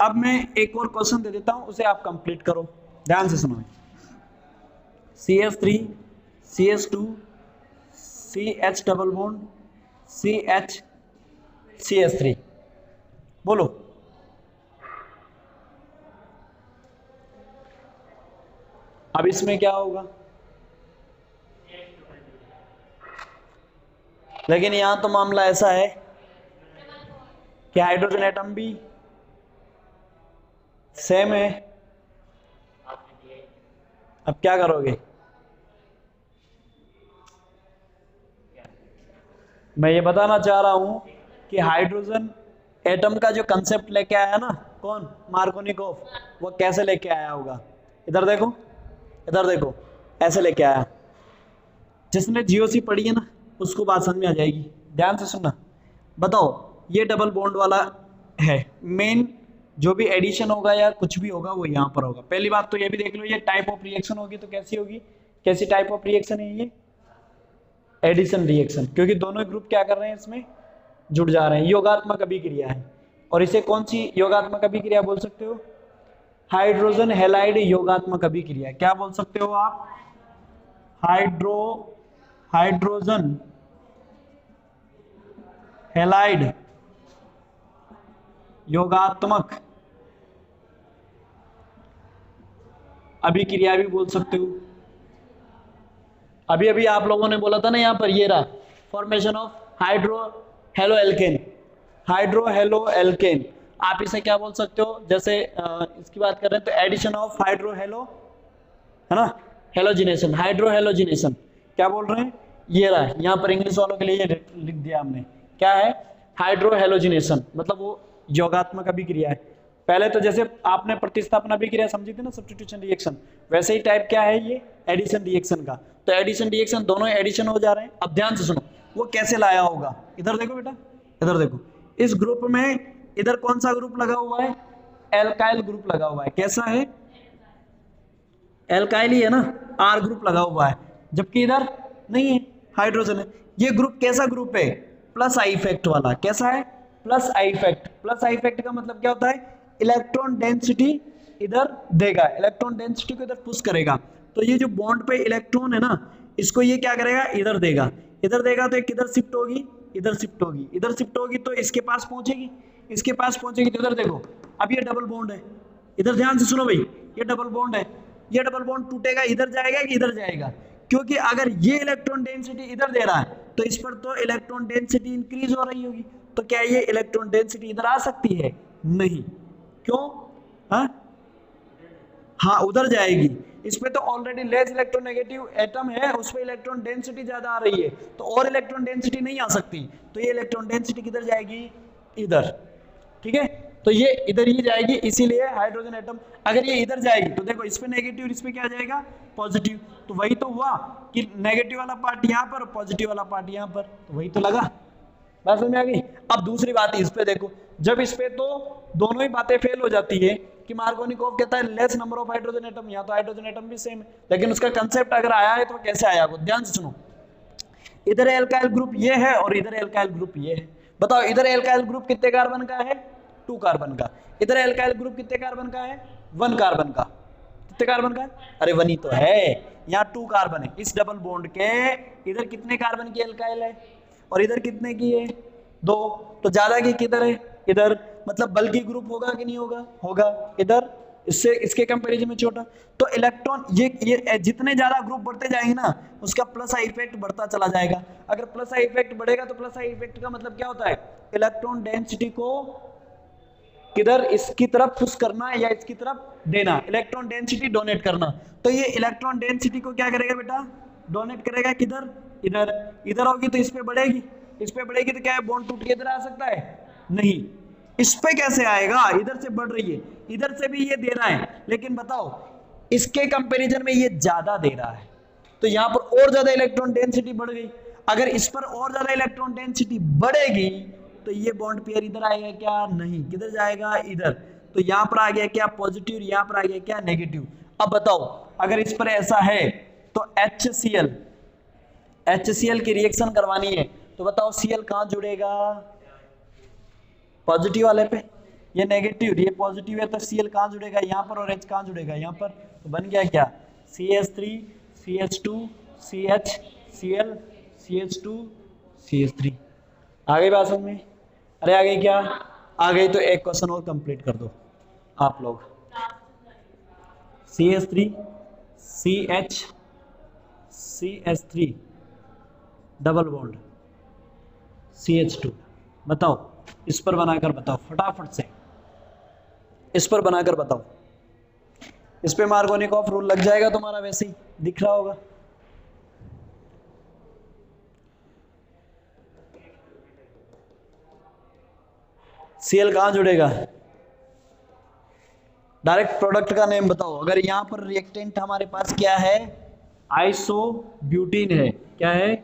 अब मैं एक और क्वेश्चन दे देता हूं, उसे आप कंप्लीट करो, ध्यान से सुनो। CH3 CH2 CH double bond CH CH3, बोलो। अब इसमें क्या होगा, लेकिन यहां तो मामला ऐसा है कि हाइड्रोजन एटम भी सेम है। अब क्या करोगे, मैं ये बताना चाह रहा हूं कि हाइड्रोजन एटम का जो कंसेप्ट लेके आया ना कौन, मार्कोनिकोव, वो कैसे लेके आया होगा। इधर देखो, इधर देखो, ऐसे लेके आया। जिसने जीओसी पढ़ी है ना उसको बात समझ में आ जाएगी, ध्यान से सुनना। बताओ, ये डबल बॉन्ड वाला है, मेन जो भी एडिशन होगा या कुछ भी होगा वो यहाँ पर होगा। पहली बात तो ये भी देख लो, ये टाइप ऑफ रिएक्शन होगी तो कैसी होगी, कैसी टाइप ऑफ रिएक्शन है ये, एडिशन रिएक्शन, क्योंकि दोनों ग्रुप क्या कर रहे हैं इसमें, जुड़ जा रहे हैं, योगात्मक अभिक्रिया है। और इसे कौन सी योगात्मक अभिक्रिया बोल सकते हो, हाइड्रोजन हैलाइड योगात्मक अभिक्रिया। क्या बोल सकते हो आप, हाइड्रोजन हैलाइड योगात्मक अभिक्रिया भी बोल सकते हो। अभी अभी आप लोगों ने बोला था ना यहाँ पर, ये रहा formation of hydro halo alkane, hydro halo alkane. आप इसे क्या बोल सकते हो, जैसे इसकी बात कर रहे हैं तो एडिशन ऑफ हाइड्रो हेलो, है ना, हेलोजिनेशन, हाइड्रो हेलोजिनेशन। क्या बोल रहे हैं, ये रहा, यहाँ पर इंग्लिश वालों के लिए ये लिख दिया हमने, क्या है, हाइड्रो हेलोजिनेशन, मतलब वो योगात्मक अभिक्रिया है। पहले तो जैसे आपने प्रतिस्थापन अभिक्रिया समझी थी ना, सब्स्टिट्यूशन रिएक्शन, वैसे ही टाइप क्या है ये, एडिशन रिएक्शन का। तो एडिशन रिएक्शन दोनों एडिशन हो जा रहे हैं। अब ध्यान से सुनो, वो कैसे लाया होगा, इधर देखो बेटा, इधर देखो, इस ग्रुप में इधर कौन सा ग्रुप लगा हुआ है, एल्काइल ग्रुप लगा हुआ है। कैसा है, एल्काइल ही है ना, आर ग्रुप लगा हुआ है, जबकि इधर नहीं है, हाइड्रोजन है। ये ग्रुप कैसा ग्रुप है, प्लस आई इफेक्ट वाला। कैसा है, plus I effect. Plus I effect का मतलब क्या होता है, इलेक्ट्रॉन डेंसिटी इधर देगा, इलेक्ट्रॉन डेंसिटी को इधर पुश करेगा। तो ये जो बॉन्ड पे इलेक्ट्रॉन है ना, इसको ये क्या करेगा, इधर देगा, इधर देगा तो किधर शिफ्ट होगी, इधर शिफ्ट होगी, इधर शिफ्ट होगी तो इसके पास पहुंचेगी, इसके पास पहुंचेगी तो इधर देखो, अब ये डबल बॉन्ड है, इधर ध्यान से सुनो भाई, ये डबल बॉन्ड है, ये डबल बॉन्ड टूटेगा, इधर जाएगा कि इधर जाएगा, क्योंकि अगर ये इलेक्ट्रॉन डेंसिटी इधर दे रहा है तो इस पर तो इलेक्ट्रॉन डेंसिटी इंक्रीज हो रही होगी। तो क्या ये इलेक्ट्रॉन डेंसिटी इधर आ सकती है, नहीं, क्यों, हाँ उधर जाएगी। इसमें तो ऑलरेडी लेस इलेक्ट्रोनेगेटिव एटम है, उस पर इलेक्ट्रॉन डेंसिटी ज्यादा आ रही है, तो और इलेक्ट्रॉन डेंसिटी नहीं आ सकती, तो ये इलेक्ट्रॉन डेंसिटी किधर जाएगी, इधर, ठीक है। तो ये इधर ही जाएगी, इसीलिए हाइड्रोजन एटम अगर ये इधर जाएगी तो देखो इस पे नेगेटिव और इस पे क्या जाएगा, पॉजिटिव। तो वही तो हुआ कि नेगेटिव वाला पार्ट यहाँ पर, पॉजिटिव वाला पार्ट यहाँ पर, तो वही तो लगा, बात समझ में आ गई। अब दूसरी बात इस पे देखो, जब इस पे तो दोनों ही बातें फेल हो जाती है कि मार्कोनिकोव कहता है less number of hydrogen atom, यहाँ तो हाइड्रोजन एटम भी सेम है, लेकिन उसका कंसेप्ट अगर आया है तो कैसे आया, वो ध्यान से सुनो। इधर एल्काइल ग्रुप ये है और इधर एल्काइल ग्रुप ये है। बताओ इधर एल्काइल ग्रुप कितने कार्बन का है, 2 कार्बन का। इधर एल्काइल ग्रुप कितने कार्बन का है, 1 कार्बन का। कितने कार्बन का है, अरे 1 ही तो है, यहाँ 2 कार्बन है। इस डबल बॉन्ड के इधर कितने कार्बन की एल्काइल है और इधर कितने की है, 2, तो ज्यादा की किधर है, इधर, मतलब बल्कि ग्रुप होगा कि नहीं होगा, होगा, इधर इससे इसके कंपैरिजन में छोटा। तो इलेक्ट्रॉन ये जितने ज्यादा ग्रुप बढ़ते जाएंगे ना, उसका प्लस आई इफेक्ट बढ़ता चला जाएगा। अगर प्लस आई इफेक्ट बढ़ेगा तो प्लस आई इफेक्ट का मतलब क्या होता है, इलेक्ट्रॉन डेंसिटी को किधर, इसकी तरफ पुश करना या इसकी तरफ देना, इलेक्ट्रॉन डेंसिटी डोनेट करना। तो ये इलेक्ट्रॉन डेंसिटी को क्या करेगा बेटा, डोनेट करेगा किधर, इधर। इधर होगी तो इस पे बढ़ेगी, इस पे बढ़ेगी तो क्या है, बॉन्ड टूट के इधर आ सकता है, नहीं। इस पे कैसे आएगा, इधर से बढ़ रही है, इधर से भी ये दे रहा है, लेकिन बताओ इसके कंपैरिजन में ये ज्यादा दे रहा है, तो यहां पर और ज्यादा इलेक्ट्रॉन डेंसिटी बढ़ गई। अगर इस पर और ज्यादा इलेक्ट्रॉन डेंसिटी बढ़ेगी तो ये बॉन्ड पेयर इधर आएगा क्या, नहीं, किधर जाएगा, इधर। तो यहां पर आ गया क्या पॉजिटिव, यहां पर आ गया क्या नेगेटिव। अब बताओ अगर इस पर ऐसा है तो HCl की रिएक्शन करवानी है तो बताओ Cl कहां जुड़ेगा, पॉजिटिव वाले पे, ये नेगेटिव ये पॉजिटिव है, तो Cl कहां जुड़ेगा, यहां पर, और H कहां जुड़ेगा, यहां पर। तो बन गया क्या, CH3 CH2 CH Cl CH2 CH3। आ गई बात समझ में, अरे आ गई क्या, आ गई। तो एक क्वेश्चन और कंप्लीट कर दो आप लोग। CH3 CH CH3 double bond CH2, बताओ इस पर बनाकर बताओ फटाफट से, इस पर बनाकर बताओ। इस पे मार्कोनिकॉफ रूल लग जाएगा तुम्हारा, वैसे ही दिख रहा होगा। Cl कहाँ जुड़ेगा? डायरेक्ट प्रोडक्ट का नेम बताओ। अगर यहां पर रिएक्टेंट हमारे पास क्या है? आइसोब्यूटीन है। क्या है?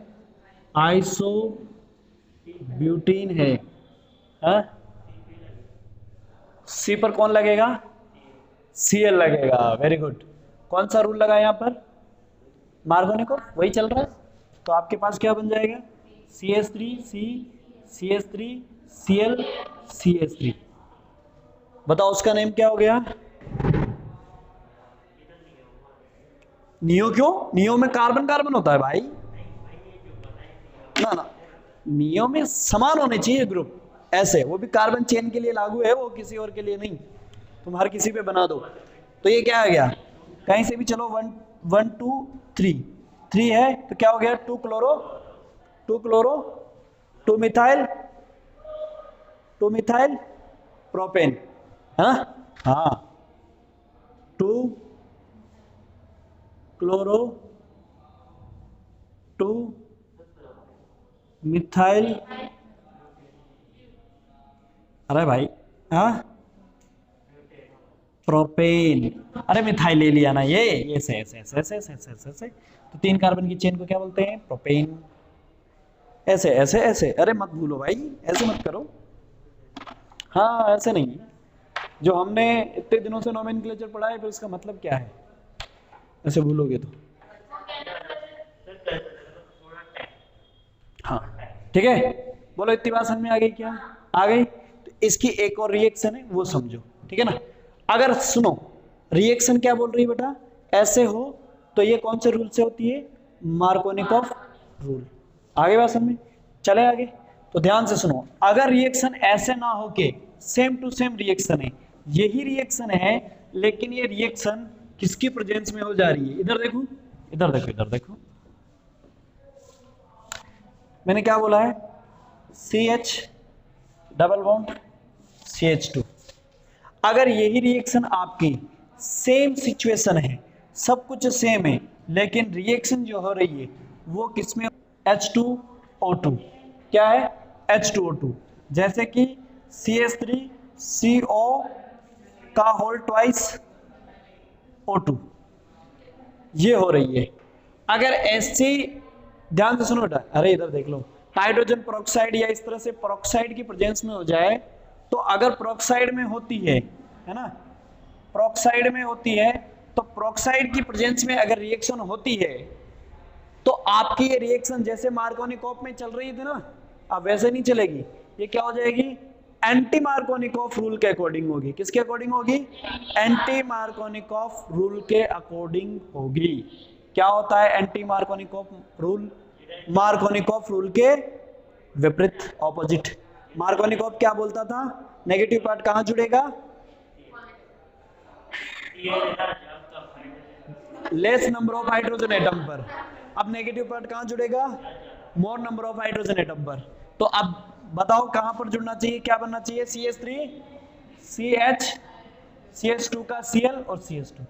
आइसोब्यूटीन है। हाँ? सी पर कौन लगेगा? Cl लगेगा। Very good. कौन सा रूल लगा यहां पर? मार्गोनिकोव वही चल रहा है। तो आपके पास क्या बन जाएगा? CH3 Cl CH3। बताओ उसका नेम क्या हो गया? नियो। क्यों? नियो में कार्बन कार्बन होता है भाई। ना ना, नियो में समान होने चाहिए ग्रुप, ऐसे। वो भी कार्बन चेन के लिए लागू है, वो किसी और के लिए नहीं। तुम हर किसी पे बना दो। तो ये क्या आ गया? कहीं से भी चलो, 1 2 3 है तो क्या हो गया? 2 क्लोरो 2 मिथाइल प्रोपेन है ना? हाँ, 2 क्लोरो 2 मिथाइल। अरे भाई, हाँ, प्रोपेन। अरे मिथाइल ले लिया ना, ये ऐसे ऐसे ऐसे ऐसे ऐसे ऐसे ऐसे ऐसे। तो 3 कार्बन की चेन को क्या बोलते हैं? प्रोपेन। ऐसे ऐसे ऐसे। अरे मत भूलो भाई, ऐसे मत करो। हाँ, ऐसे नहीं। जो हमने इतने दिनों से नोमेनक्लेचर पढ़ा है, फिर उसका मतलब क्या है? ऐसे भूलोगे तो। हाँ, ठीक है। बोलो, इतनी बात समझ में आ गई क्या? आ गई। तो इसकी एक और रिएक्शन है, वो समझो। ठीक है ना? अगर सुनो, रिएक्शन क्या बोल रही है बेटा? ऐसे हो तो ये कौन से रूल से होती है? Markovnikov rule. आगे बात समझ में? चले आगे। तो ध्यान से सुनो, अगर रिएक्शन ऐसे ना हो के सेम टू सेम रिएक्शन है, यही रिएक्शन है, लेकिन ये रिएक्शन किसकी प्रेजेंस में हो जा रही है? इधर देखो, इधर देखो, इधर देखो। मैंने क्या बोला है? CH double bond CH2। अगर यही रिएक्शन आपकी सेम सिचुएशन है, सब कुछ सेम है, लेकिन रिएक्शन जो हो रही है वो किसमें? H2O2। क्या है? H2O2। जैसे कि CH3CO का होल ट्वाइस O2, ये हो रही है। अगर ऐसी, ध्यान से सुनो बेटा, अरे इधर देख लो, हाइड्रोजन पेरोक्साइड या इस तरह से पेरोक्साइड की प्रेजेंस में हो जाए, तो अगर पेरोक्साइड में होती है ना, पेरोक्साइड में होती है, तो पेरोक्साइड की प्रेजेंस में अगर रिएक्शन होती है, तो आपकी ये रिएक्शन जैसे मार्कोनिकॉफ में चल रही थी ना, अब वैसे नहीं चलेगी। ये क्या हो जाएगी? एंटी मार्कोनिकॉफ रूल के अकॉर्डिंग होगी। किसके अकॉर्डिंग होगी? एंटी मार्कोनिकॉफ रूल के अकॉर्डिंग होगी। क्या होता है anti Markovnikov rule? Markovnikov rule के विपरीत, ऑपोजिट। मार्कोनिकॉफ क्या बोलता था? नेगेटिव पार्ट कहां जुड़ेगा? Less number of hydrogen atom पर। अब नेगेटिव पार्ट कहां जुड़ेगा? मोर नंबर ऑफ हाइड्रोजन एटम पर। तो अब बताओ कहां पर जुड़ना चाहिए? क्या बनना चाहिए? CH3 CH CH2 का Cl और CH2।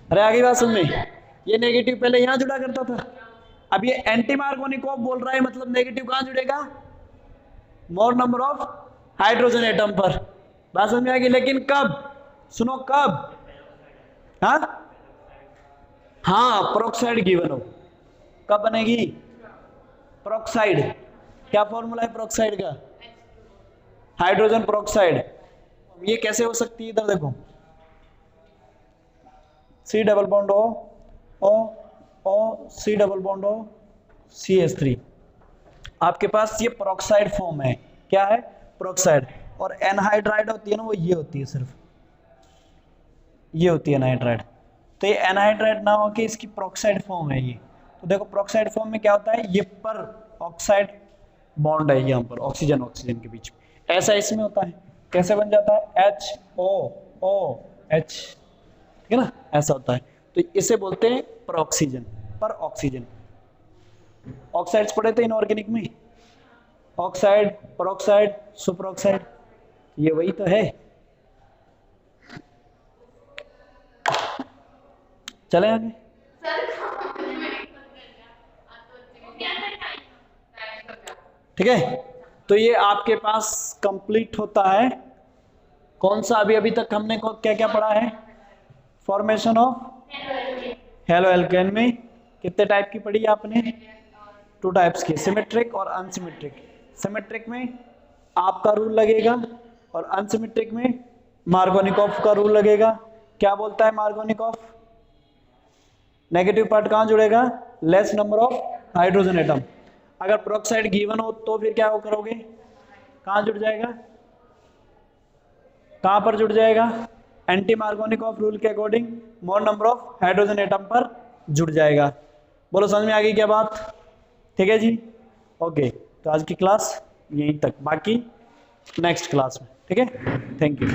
अरे आगे बात समझ में? ये नेगेटिव पहले यहां जुड़ा करता था, अब ये एंटी मार्कोनिकॉफ बोल रहा है, मतलब नेगेटिव कहां जुड़ेगा? मोर नंबर ऑफ हाइड्रोजन एटम पर। बात समझ में आ गई? लेकिन कब? सुनो, कब? हाँ हाँ, पेरोक्साइड गिवन हो, कब बनेगी पेरोक्साइड? क्या फॉर्मूला है पेरोक्साइड का? Hydrogen peroxide. ये कैसे हो सकती है? इधर देखो, C double bond O C double bond O CH3। आपके पास ये पेरोक्साइड फॉर्म है। क्या है? पेरोक्साइड। और एनहाइड्राइड होती है ना, वो ये होती है, सिर्फ ये होती है एनहाइड्राइड। तो ये एनहाइड्राइड ना हो के इसकी पेरोक्साइड फॉर्म है ये। तो देखो, पेरोक्साइड फॉर्म में क्या होता है? ये पर ऑक्साइड बॉन्ड है यहाँ पर, ऑक्सीजन ऑक्सीजन के बीच में। ऐसा इसमें होता है। कैसे बन जाता है? HOOH। ठीक है ना? ऐसा होता है। तो इसे बोलते हैं परऑक्सीजन, पर ऑक्सीजन। ऑक्साइड्स पढ़े थे इनऑर्गेनिक में, ऑक्साइड, पेरोक्साइड, सुपर ऑक्साइड, ये वही तो है। चले आगे। ठीक है, तो ये आपके पास कंप्लीट होता है कौन सा, अभी तक हमने क्या क्या पढ़ा है, फॉर्मेशन ऑफ हेलो एल्केन में कितने टाइप की पढ़ी आपने, 2 टाइप्स की, सिमेट्रिक और अनसिमेट्रिक। सिमेट्रिक में आपका रूल लगेगा और अनसिमेट्रिक में मार्गोनिकॉफ का रूल लगेगा। क्या बोलता है मार्गोनिकॉफ, नेगेटिव पार्ट कहां जुड़ेगा, less number of hydrogen atom. अगर प्रोक्साइड गिवन हो तो फिर क्या करोगे, कहां जुड़ जाएगा, कहां पर जुड़ जाएगा, एंटी मार्गोनिकॉफ रूल के according more number of hydrogen atom पर जुड़ जाएगा। बोलो समझ में आ गई क्या बात, ठीक है जी, ओके। तो आज की क्लास यहीं तक, बाकी नेक्स्ट क्लास में, ठीक है, थैंक यू।